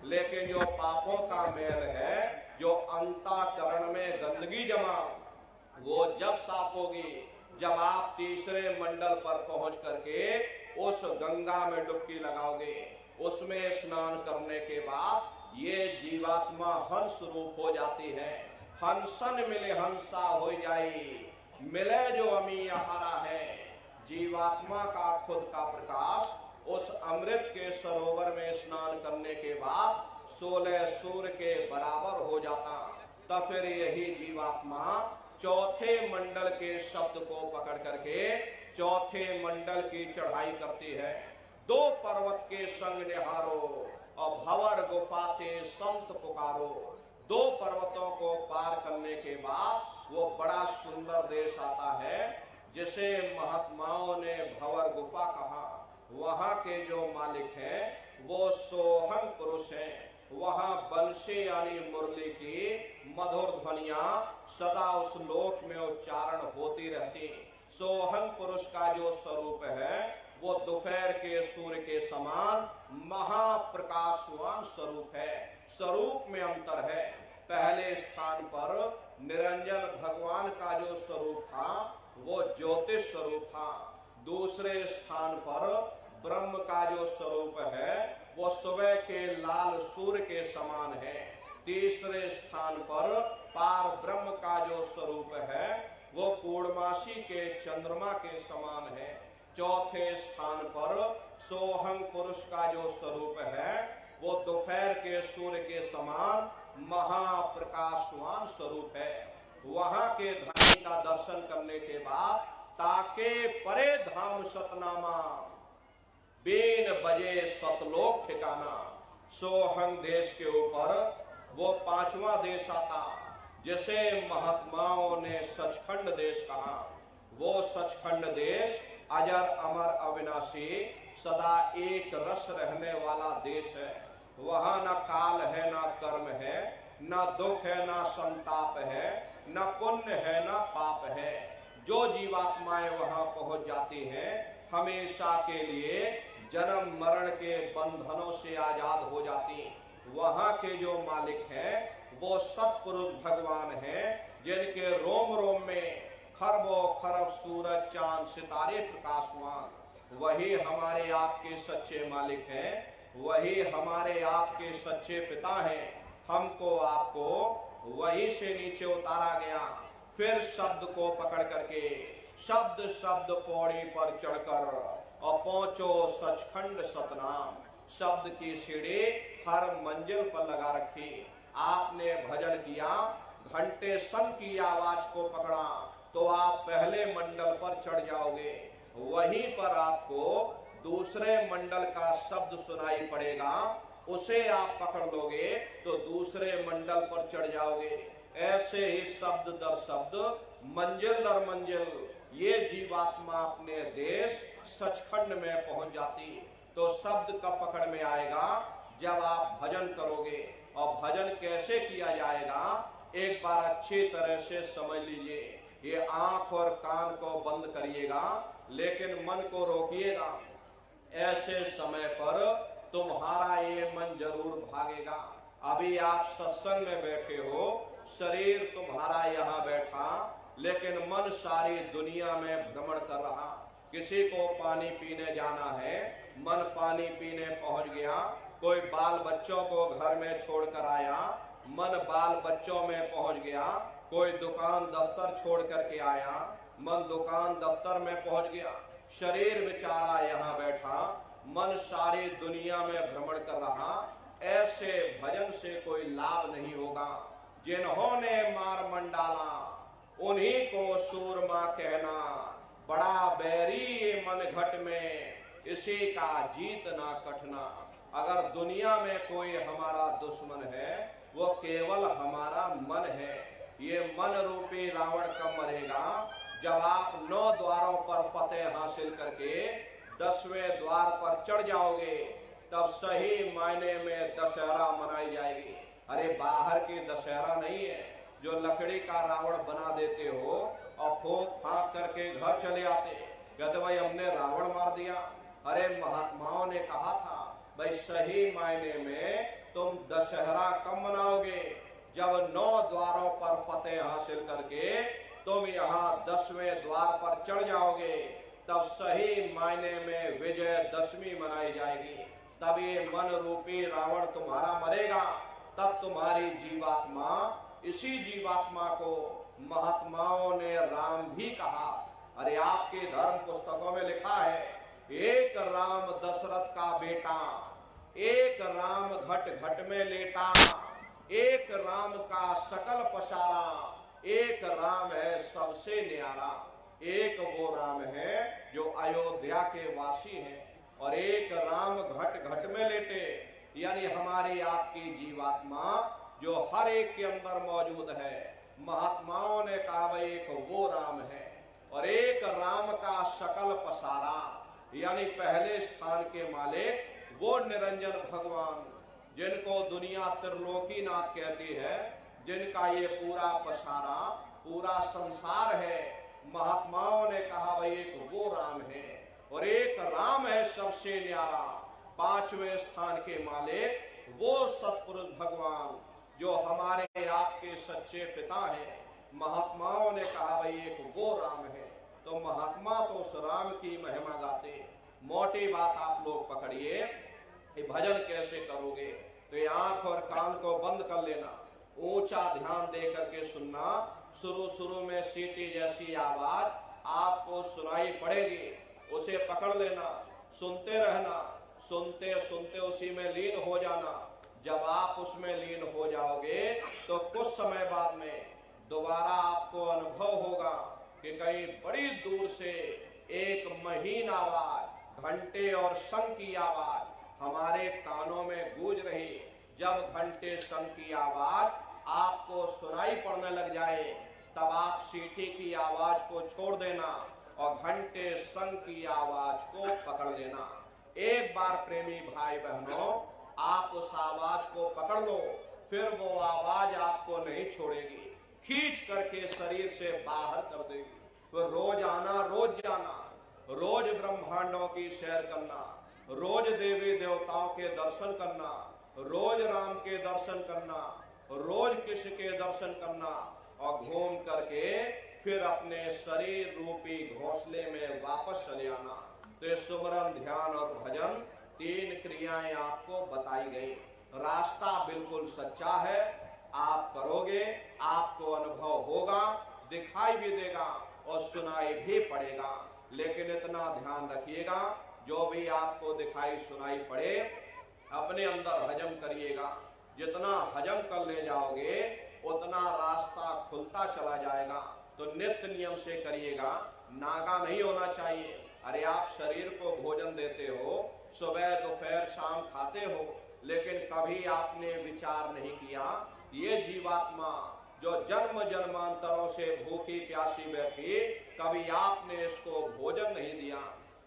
लेकिन जो पापों का मैल है, जो अंतःकरण में गंदगी जमा, वो जब साफ होगी जब आप तीसरे मंडल पर पहुंच करके उस गंगा में डुबकी लगाओगे। उसमें स्नान करने के बाद ये जीवात्मा हंस रूप हो जाती है। हंसन मिले हंसा हो जाई, मिले जो अमी आहारा है। जीवात्मा का खुद का प्रकाश उस अमृत के सरोवर में स्नान करने के बाद 16 सूर्य के बराबर हो जाता। तब फिर यही जीवात्मा चौथे मंडल के शब्द को पकड़ करके चौथे मंडल की चढ़ाई करती है। 2 पर्वत के संग निहारो और भंवर गुफाते संत पुकारो। 2 पर्वतों को पार करने के बाद वो बड़ा सुंदर देश आता है जिसे महात्माओं ने भंवर गुफा कहा। वहां के जो मालिक हैं वो सोहम पुरुष हैं। वहां बंशी यानी मुरली की मधुर ध्वनियां सदा उस लोक में उच्चारण होती रहती। सोहम पुरुष का जो स्वरूप है वो दोपहर के सूर्य के समान महाप्रकाशवान स्वरूप है। स्वरूप में अंतर है। पहले स्थान पर निरंजन भगवान का जो स्वरूप था वो ज्योतिष स्वरूप था। दूसरे स्थान पर ब्रह्म का जो स्वरूप है वो सुबह के लाल सूर्य के समान है। तीसरे स्थान पर पार ब्रह्म का जो स्वरूप है वो पूर्णमासी के चंद्रमा के समान है। चौथे स्थान पर सोहम पुरुष का जो स्वरूप है वो दोपहर के सूर्य के समान महाप्रकाशवान स्वरूप है। वहां के धनी का दर्शन करने के बाद ताके परे धाम सतनामा, बीन बजे सतलोक ठिकाना। सोहम देश के ऊपर वो 5वां देश आता जिसे महात्माओं ने सचखंड देश कहा। वो सचखंड देश अजर अमर अविनाशी सदा एक रस रहने वाला देश है। वहां न काल है, न कर्म है, न दुख है, न संताप है, न पुण्य है, न पाप है। जो जीवात्माएं वहां पहुंच जाती हैं हमेशा के लिए जन्म मरण के बंधनों से आजाद हो जाती। वहां के जो मालिक हैं वो सत्पुरुष भगवान हैं, जिनके रोम रोम में खरबों खरब सूरज चांद सितारे प्रकाशमान। वही हमारे आपके सच्चे मालिक हैं, वही हमारे आपके सच्चे पिता हैं। हमको आपको वही से नीचे उतारा गया। फिर शब्द को पकड़ करके शब्द शब्द पौड़ी पर चढ़कर और पहुंचो सचखंड सतनाम। शब्द की सीढ़ी हर मंजिल पर लगा रखी। आपने भजन किया, घंटे संग की आवाज को पकड़ा तो आप पहले मंडल पर चढ़ जाओगे। वहीं पर आपको दूसरे मंडल का शब्द सुनाई पड़ेगा, उसे आप पकड़ लोगे तो दूसरे मंडल पर चढ़ जाओगे। ऐसे ही शब्द दर शब्द, मंजिल दर मंजिल ये जीवात्मा अपने देश सचखंड में पहुंच जाती। तो शब्द कब पकड़ में आएगा? जब आप भजन करोगे। और भजन कैसे किया जाएगा एक बार अच्छी तरह से समझ लीजिए। ये आंख और कान को बंद करिएगा लेकिन मन को रोकिएगा। ऐसे समय पर तुम्हारा ये मन जरूर भागेगा। अभी आप सत्संग में बैठे हो, शरीर तुम्हारा यहाँ बैठा, लेकिन मन सारी दुनिया में भ्रमण कर रहा। किसी को पानी पीने जाना है, मन पानी पीने पहुंच गया। कोई बाल बच्चों को घर में छोड़कर आया, मन बाल बच्चों में पहुंच गया। कोई दुकान दफ्तर छोड़ करके आया, मन दुकान दफ्तर में पहुंच गया। शरीर बेचारा यहाँ बैठा, मन सारी दुनिया में भ्रमण कर रहा। ऐसे भजन से कोई लाभ नहीं होगा। जिन्होंने मार मंडाला उन्हीं को सूरमा कहना, बड़ा बैरी ये मन घट में, इसी का जीत ना कटना। अगर दुनिया में कोई हमारा दुश्मन है वो केवल हमारा मन है। ये मन रूपी रावण कब मरेगा? जब आप 9 द्वारों पर फतेह हासिल करके 10वें द्वार पर चढ़ जाओगे, तब सही मायने में दशहरा मनाई जाएगी। अरे बाहर की दशहरा नहीं है जो लकड़ी का रावण बना देते हो और फूंक फांक करके घर चले आते, कहते भाई हमने रावण मार दिया। अरे महात्माओं ने कहा था भाई सही मायने में तुम दशहरा कब मनाओगे? जब 9 द्वारों पर फतेह हासिल करके तुम यहाँ 10वें द्वार पर चढ़ जाओगे, तब सही मायने में विजयदशमी मनाई जाएगी। तब ये मन रूपी रावण तुम्हारा मरेगा। तब तुम्हारी जीवात्मा, इसी जीवात्मा को महात्माओं ने राम भी कहा। अरे आपके धर्म पुस्तकों में लिखा है, एक राम दशरथ का बेटा, एक राम घट घट में लेटा, एक राम का सकल पसारा, एक राम है सबसे न्यारा। एक वो राम है जो अयोध्या के वासी हैं और एक राम घट घट में लेटे, यानी हमारी आपकी जीवात्मा जो हर एक के अंदर मौजूद है। महात्माओं ने कहा भाई एक वो राम है और एक राम का सकल पसारा, यानी पहले स्थान के मालिक वो निरंजन भगवान, जिनको दुनिया त्रिलोकीनाथ कहती है, जिनका ये पूरा पसारा पूरा संसार है। महात्माओं ने कहा भाई एक वो राम है और एक राम है सबसे न्यारा। 5वें स्थान के मालिक वो सत्पुरुष भगवान जो हमारे आपके सच्चे पिता हैं। महात्माओं ने कहा भाई एक वो राम है। तो महात्मा तो उस राम की महिमा गाते। मोटी बात आप लोग पकड़िए, ये भजन कैसे करोगे? तो ये आंख और कान को बंद कर लेना, ऊंचा ध्यान दे करके सुनना। शुरू में सीटी जैसी आवाज आपको सुनाई पड़ेगी, उसे पकड़ लेना, सुनते रहना, सुनते सुनते उसी में लीन हो जाना। जब आप उसमें लीन हो जाओगे तो कुछ समय बाद में दोबारा आपको अनुभव होगा कि कहीं बड़ी दूर से एक महीन आवाज, घंटे और शंख की आवाज हमारे कानों में गूंज रही। जब घंटे शंख की आवाज आपको सुनाई पड़ने लग जाए, तब आप सीटी की आवाज को छोड़ देना और घंटे संग की आवाज को पकड़ लेना। एक बार प्रेमी भाई बहनों आप उस आवाज को पकड़ लो, फिर वो आवाज आपको नहीं छोड़ेगी, खींच करके शरीर से बाहर कर देगी। तो रोज आना, रोज जाना, रोज ब्रह्मांडों की सैर करना, रोज देवी देवताओं के दर्शन करना, रोज राम के दर्शन करना, रोज कृष्ण के दर्शन करना और घूम करके फिर अपने शरीर रूपी घोंसले में वापस चले आना। तो ये सुमरन, ध्यान और भजन तीन क्रियाएं आपको बताई गई। रास्ता बिल्कुल सच्चा है, आप करोगे आपको अनुभव होगा, दिखाई भी देगा और सुनाई भी पड़ेगा। लेकिन इतना ध्यान रखिएगा, जो भी आपको दिखाई सुनाई पड़े अपने अंदर हजम करिएगा। जितना हजम कर ले जाओगे उतना रास्ता खुलता चला जाएगा। तो नित्य नियम से करिएगा, नागा नहीं होना चाहिए। अरे आप शरीर को भोजन देते हो, सुबह दोपहर शाम खाते हो, लेकिन कभी आपने विचार नहीं किया ये जीवात्मा जो जन्म जन्मांतरों से भूखी प्यासी बैठी, कभी आपने इसको भोजन नहीं दिया।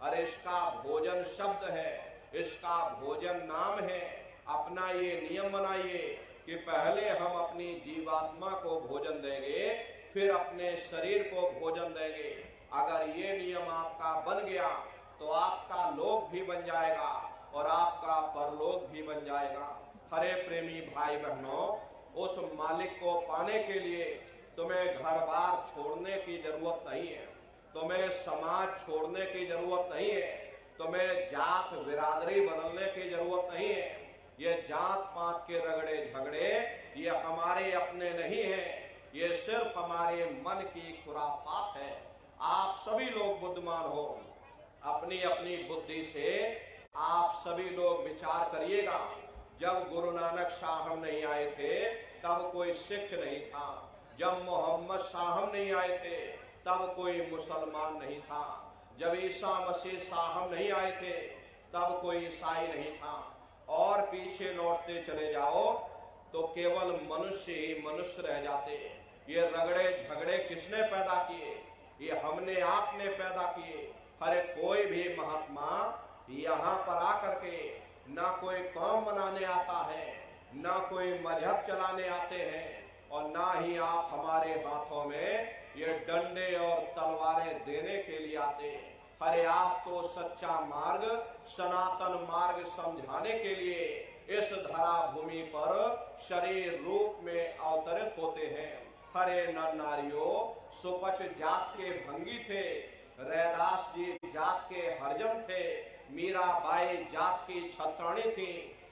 अरे इसका भोजन शब्द है, इसका भोजन नाम है। अपना ये नियम बनाइए कि पहले हम अपनी जीवात्मा को भोजन देंगे, फिर अपने शरीर को भोजन देंगे। अगर ये नियम आपका बन गया तो आपका लोक भी बन जाएगा और आपका परलोक भी बन जाएगा। हरे प्रेमी भाई बहनों, उस मालिक को पाने के लिए तुम्हें घर बार छोड़ने की जरूरत नहीं है, तुम्हें समाज छोड़ने की जरूरत नहीं है, तुम्हें जात बिरादरी बदलने की जरूरत नहीं है। ये जात पात के रगड़े झगड़े ये हमारे अपने नहीं है, ये सिर्फ हमारे मन की खुराफात है। आप सभी लोग बुद्धिमान हो, अपनी अपनी बुद्धि से आप सभी लोग विचार करिएगा। जब गुरु नानक साहब नहीं आए थे तब कोई सिख नहीं था, जब मोहम्मद साहब नहीं आए थे तब कोई मुसलमान नहीं था, जब ईसा मसीह साहब नहीं आए थे तब कोई ईसाई नहीं था। और पीछे लौटते चले जाओ तो केवल मनुष्य ही मनुष्य रह जाते। ये रगड़े झगड़े किसने पैदा किए? ये हमने आपने पैदा किए। हरे कोई भी महात्मा यहाँ पर आकर के ना कोई कौम बनाने आता है, ना कोई मजहब चलाने आते हैं और ना ही आप हमारे हाथों में ये डंडे और तलवारें देने के लिए आते हैं। अरे आप तो सच्चा मार्ग, सनातन मार्ग समझाने के लिए इस धरा भूमि पर शरीर रूप में अवतरित होते हैं। हरे नर नारियों सुपच जात के भंगी थे, रैदास जी जात के हरजन थे, मीराबाई जात की छत्राणी थी।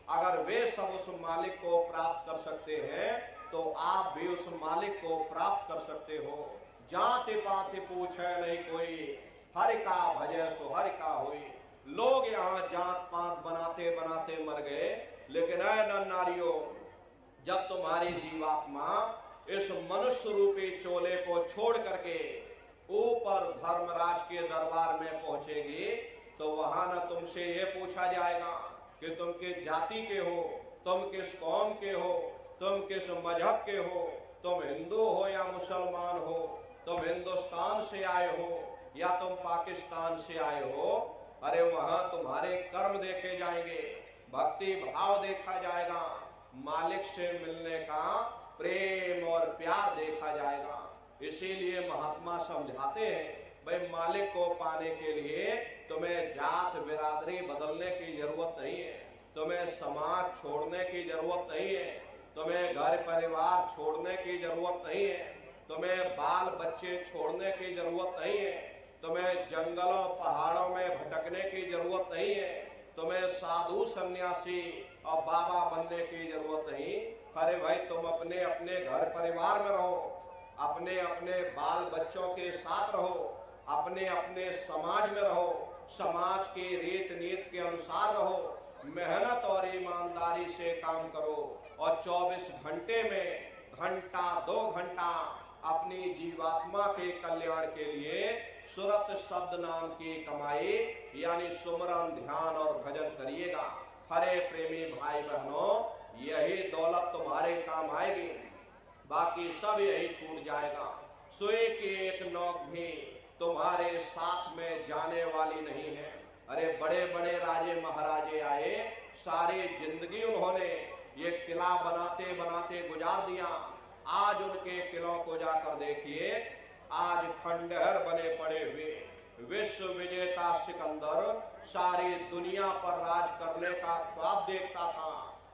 अगर वे सब उस मालिक को प्राप्त कर सकते हैं तो आप भी उस मालिक को प्राप्त कर सकते हो। जाति पाति पूछे नहीं कोई, हरि का भजे सो हरि का होई। लोग यहाँ जात पात बनाते बनाते मर गए, लेकिन ऐ नर नारियों, जब तुम्हारी जीवात्मा इस मनुष्य रूपी चोले को छोड़ करके ऊपर धर्मराज के दरबार में पहुंचेगी तो वहां न तुमसे ये पूछा जाएगा कि तुम किस जाति के हो, तुम किस कौम के हो, तुम किस मजहब के हो, तुम हिंदू हो या मुसलमान हो, तुम हिंदुस्तान से आए हो या तुम पाकिस्तान से आए हो। अरे वहां तुम्हारे कर्म देखे जाएंगे, भक्ति भाव देखा जाएगा, मालिक से मिलने का प्रेम और प्यार देखा जाएगा। इसीलिए महात्मा समझाते हैं भाई मालिक को पाने के लिए तुम्हें जात बिरादरी बदलने की जरूरत नहीं है, तुम्हें समाज छोड़ने की जरूरत नहीं है, तुम्हें घर परिवार छोड़ने की जरूरत नहीं है, तुम्हें बाल बच्चे छोड़ने की जरूरत नहीं है, तुम्हें जंगलों पहाड़ों में भटकने की जरूरत नहीं है, तुम्हें साधु सन्यासी और बाबा बनने की जरूरत नहीं। अरे भाई तुम अपने अपने घर परिवार में रहो, अपने अपने बाल बच्चों के साथ रहो, अपने अपने समाज में रहो, समाज की रीत नीति के अनुसार रहो, मेहनत और ईमानदारी से काम करो और 24 घंटे में घंटा 2 घंटा अपनी जीवात्मा के कल्याण के लिए सुरत शब्द नाम की कमाई यानी सुमरन, ध्यान और भजन करिएगा। हरे प्रेमी भाई बहनों, यही दौलत तुम्हारे काम आएगी, बाकी सब यही छूट जाएगा। सोए की एक नोक भी तुम्हारे साथ में जाने वाली नहीं है। अरे बड़े बड़े राजे महाराजे आए, सारी जिंदगी उन्होंने ये किला बनाते बनाते गुजार दिया। आज उनके किलों को जाकर देखिए, आज खंडहर बने पड़े हुए। विश्व विजेता सिकंदर सारी दुनिया पर राज करने का ख्वाब देखता था,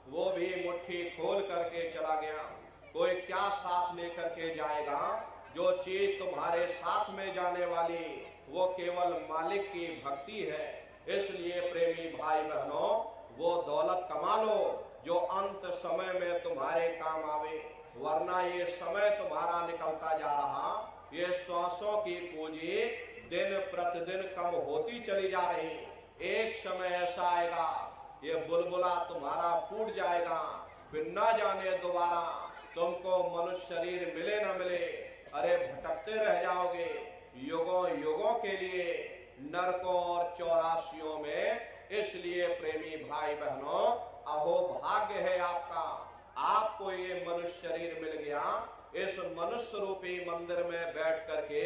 वो भी मुट्ठी खोल करके चला गया। कोई क्या साथ लेकर के जाएगा? जो चीज तुम्हारे साथ में जाने वाली वो केवल मालिक की भक्ति है। इसलिए प्रेमी भाई बहनों, वो दौलत कमा लो जो अंत समय में तुम्हारे काम आवे, वरना ये समय तुम्हारा निकलता जा रहा, ये सौ की पूंजी दिन प्रतिदिन कम होती चली जा रही। एक समय ऐसा आएगा, ये बुलबुला तुम्हारा फूट जाएगा, फिर न जाने दोबारा तुमको मनुष्य शरीर मिले न मिले। अरे भटकते रह जाओगे युगों युगों के लिए नरकों और चौरासियों में। इसलिए प्रेमी भाई बहनों, अहो भाग्य है आपका, आपको ये मनुष्य शरीर मिल गया। इस मनुष्य रूपी मंदिर में बैठ करके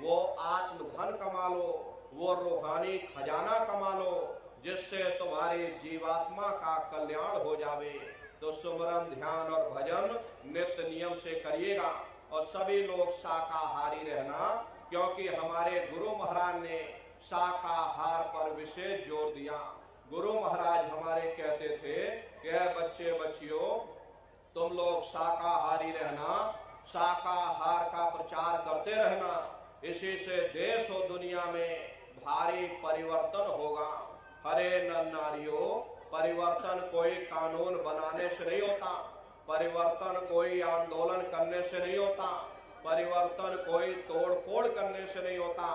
वो आत्मधन कमा लो, वो रूहानी खजाना कमा लो, जिससे तुम्हारी जीवात्मा का कल्याण हो जावे। तो सुमरन, ध्यान और भजन नित्य नियम से करिएगा और सभी लोग शाकाहारी रहना, क्योंकि हमारे गुरु महाराज ने शाकाहार पर विशेष जोर दिया। गुरु महाराज हमारे कहते थे कि बच्चे बच्चियों, तुम लोग शाकाहारी रहना, शाकाहार का प्रचार करते रहना, इसी से देश और दुनिया में भारी परिवर्तन होगा। हरे नर नारियों, परिवर्तन कोई कानून बनाने से नहीं होता, परिवर्तन कोई आंदोलन करने से नहीं होता, परिवर्तन कोई तोड़फोड़ करने से नहीं होता।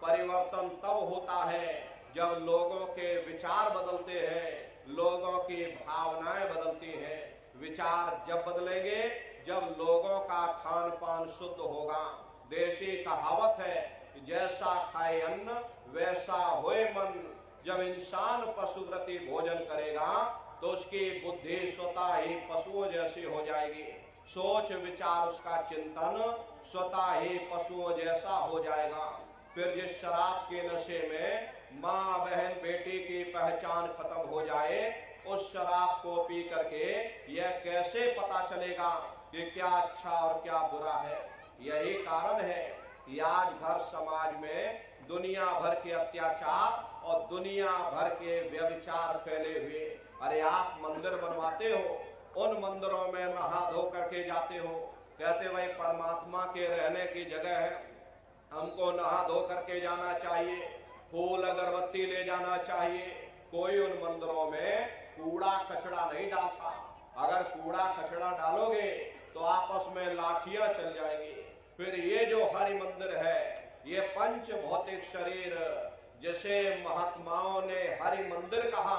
परिवर्तन तब होता है जब लोगों के विचार बदलते हैं, लोगों की भावनाएं बदलती हैं। विचार जब बदलेंगे जब लोगों का खान पान शुद्ध होगा। देशी कहावत है कि जैसा खाए अन्न वैसा होए मन। जब इंसान पशुव्रती भोजन करेगा तो उसकी बुद्धि स्वतः ही पशुओं जैसी हो जाएगी, सोच विचार उसका चिंतन स्वतः ही पशुओं जैसा हो जाएगा। फिर जिस शराब के नशे में माँ बहन बेटी की पहचान खत्म हो जाए, उस शराब को पी करके यह कैसे पता चलेगा कि क्या अच्छा और क्या बुरा है। यही कारण है कि आज घर समाज में दुनिया भर के अत्याचार और दुनिया भर के व्यभिचार फैले हुए। अरे आप मंदिर बनवाते हो, उन मंदिरों में नहा धो करके जाते हो, कहते भाई परमात्मा के रहने की जगह है, हमको नहा धो करके जाना चाहिए, फूल अगरबत्ती ले जाना चाहिए। कोई उन मंदिरों में कूड़ा कचरा नहीं डालता। अगर कूड़ा कचरा डालोगे तो आपस में लाठियां चल जाएंगी। फिर ये जो हरि मंदिर है, ये पंच भौतिक शरीर जिसे महात्माओं ने हरि मंदिर कहा,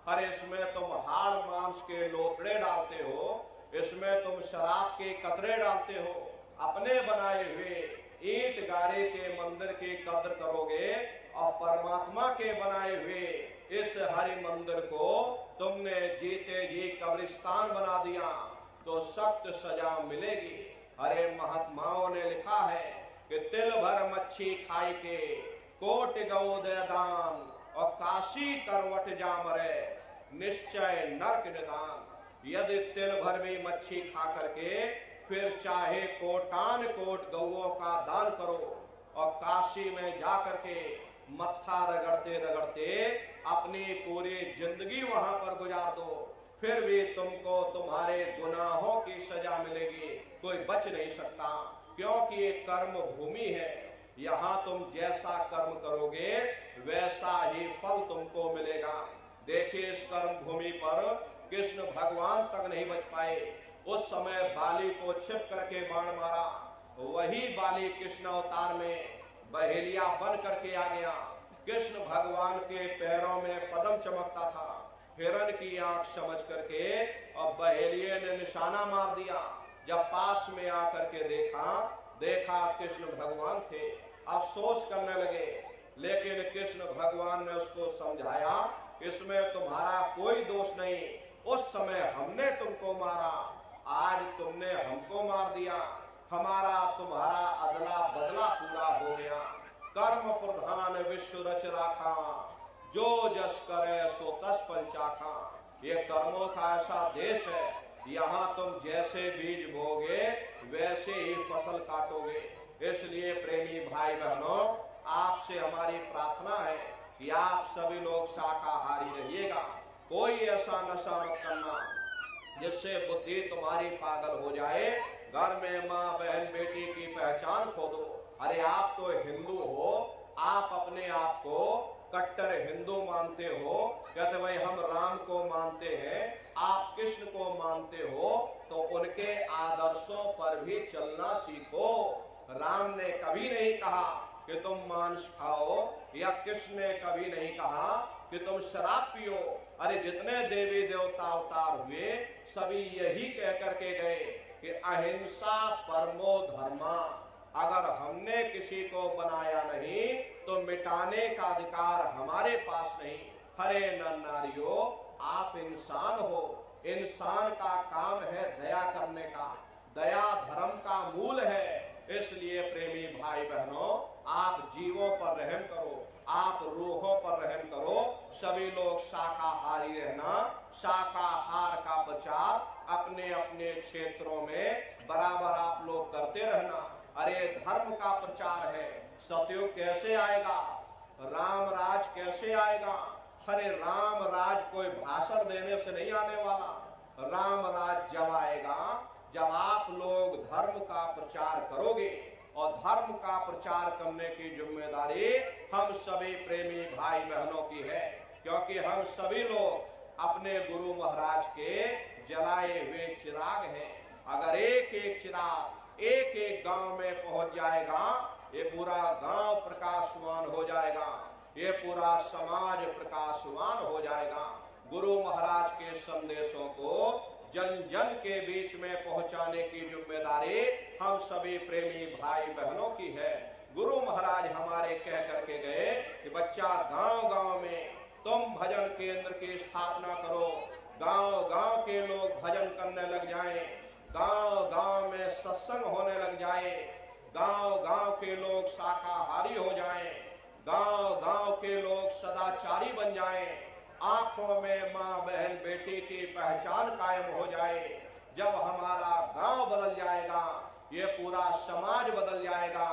अरे इसमें तुम हाड़ मांस के लोथड़े डालते हो, इसमें तुम शराब के कतरे डालते हो। अपने बनाए हुए ईंट गारे के मंदिर की कद्र करोगे और परमात्मा के बनाए हुए इस हरि मंदिर को तुमने जीते जी कब्रिस्तान बना दिया तो सख्त सजा मिलेगी। अरे महात्माओं ने लिखा है कि तिल भर मच्छी खाई के कोट गौ दे दान और काशी करवट जा मरे निश्चय नरक निदान। यदि तिल भर भी मच्छी खा करके फिर चाहे कोटान कोट गौओं का दान करो और काशी में जा करके मत्था रगड़ते रगड़ते अपनी पूरी जिंदगी वहां पर गुजार दो, फिर भी तुमको तुम्हारे गुनाहों की सजा मिलेगी, कोई बच नहीं सकता। क्योंकि ये कर्म भूमि है, यहाँ तुम जैसा कर्म करोगे वैसा ही फल तुमको मिलेगा। देखिए इस कर्म भूमि पर कृष्ण भगवान तक नहीं बच पाए। उस समय बाली को छिप करके बाण मारा, वही बाली कृष्ण अवतार में बहेलिया बन करके आ गया। कृष्ण भगवान के पैरों में पद्म चमकता था, हिरण की आंख समझ करके और बहेलिये ने निशाना मार दिया। जब पास में आकर के देखा कृष्ण भगवान थे, अफसोस करने लगे, लेकिन कृष्ण भगवान ने उसको समझाया इसमें तुम्हारा कोई दोष नहीं, उस समय हमने तुमको मारा, आज तुमने हमको मार दिया, हमारा तुम्हारा अदला बदला पूरा हो गया। कर्म प्रधान विश्व रच राखा, जो जस करे सो तस फल चाखा। ये कर्मों का ऐसा देश है, यहाँ तुम जैसे बीज बोगे वैसे ही फसल काटोगे। इसलिए प्रेमी भाई बहनों, आपसे हमारी प्रार्थना है कि आप सभी लोग शाकाहारी रहिएगा। कोई ऐसा नशा मत करना जिससे बुद्धि तुम्हारी पागल हो जाए, घर में माँ बहन बेटी की पहचान खो दो। अरे आप तो हिंदू हो, आप अपने आप को कट्टर हिंदू मानते हो, कहते भाई हम राम को मानते हैं, आप कृष्ण को मानते हो, तो उनके आदर्शों पर भी चलना सीखो। राम ने कभी नहीं कहा कि तुम मांस खाओ, या कृष्ण ने कभी नहीं कहा कि तुम शराब पियो। अरे जितने देवी देवता अवतार हुए सभी यही कह करके गए कि अहिंसा परमो धर्मा। अगर हमने किसी को बनाया नहीं तो मिटाने का अधिकार हमारे पास नहीं। हरे नर नारियों, आप इंसान हो, इंसान का काम है दया करने का, दया धर्म का मूल है। इसलिए प्रेमी भाई बहनों, आप जीवों पर रहम करो, आप रूहों पर रहम करो। सभी लोग शाकाहारी रहना, शाकाहार का प्रचार अपने अपने क्षेत्रों में बराबर आप लोग करते रहना। अरे धर्म का प्रचार है, सतयुग कैसे आएगा, राम राज कैसे आएगा। अरे राम राज कोई भाषण देने से नहीं आने वाला, राम राज जब आएगा जब आप लोग धर्म का प्रचार करोगे। और धर्म का प्रचार करने की जिम्मेदारी हम सभी प्रेमी भाई बहनों की है, क्योंकि हम सभी लोग अपने गुरु महाराज के जलाए हुए चिराग हैं। अगर एक एक चिराग एक एक गांव में पहुंच जाएगा, ये पूरा गांव प्रकाशवान हो जाएगा, ये पूरा समाज प्रकाशवान हो जाएगा। गुरु महाराज के संदेशों को जन जन के बीच में पहुंचाने की जिम्मेदारी हम सभी प्रेमी भाई बहनों की है। गुरु महाराज हमारे कह करके गए कि बच्चा गांव गांव में तुम भजन केंद्र की स्थापना करो, गांव गांव के लोग भजन करने लग जाएं, गांव गांव में सत्संग होने लग जाए, गांव गांव के लोग शाकाहारी हो जाएं, गांव गांव के लोग सदाचारी बन जाएं, आंखों में माँ बहन बेटी की पहचान कायम हो जाए। जब हमारा गांव बदल जाएगा, ये पूरा समाज बदल जाएगा,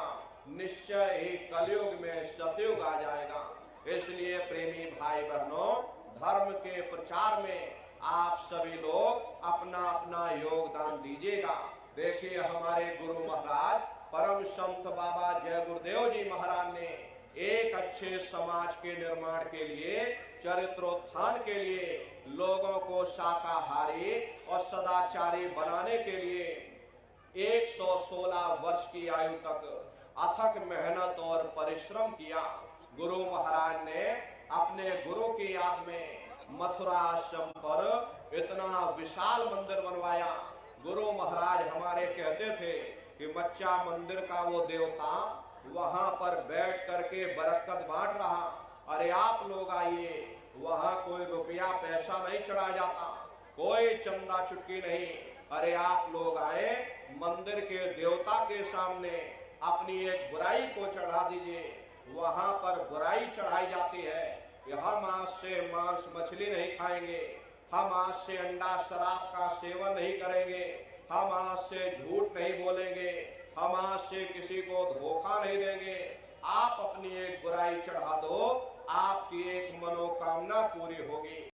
निश्चय ही कलयुग में सतयुग आ जाएगा। इसलिए प्रेमी भाई बहनों, धर्म के प्रचार में आप सभी लोग अपना अपना योगदान दीजिएगा। देखिए हमारे गुरु महाराज परम संत बाबा जय गुरुदेव जी महाराज ने एक अच्छे समाज के निर्माण के लिए, चरित्रोत्थान के लिए, लोगों को शाकाहारी और सदाचारी बनाने के लिए 116 वर्ष की आयु तक अथक मेहनत और परिश्रम किया। गुरु महाराज ने अपने गुरु की याद में मथुरा आश्रम पर इतना विशाल मंदिर बनवाया। गुरु महाराज हमारे कहते थे कि बच्चा मंदिर का वो देवता वहां पर बैठ करके बरकत बांट रहा। अरे आप लोग आइए, वहां कोई रुपया पैसा नहीं चढ़ा जाता, कोई चंदा चुटकी नहीं। अरे आप लोग आए, मंदिर के देवता के सामने अपनी एक बुराई को चढ़ा दीजिए। वहां पर बुराई चढ़ाई जाती है कि हम आज से मांस मछली नहीं खाएंगे, हम आज से अंडा शराब का सेवन नहीं करेंगे, हम आज से झूठ नहीं बोलेंगे, हम आज से किसी को धोखा नहीं देंगे। आप अपनी एक बुराई चढ़ा दो, आपकी एक मनोकामना पूरी होगी।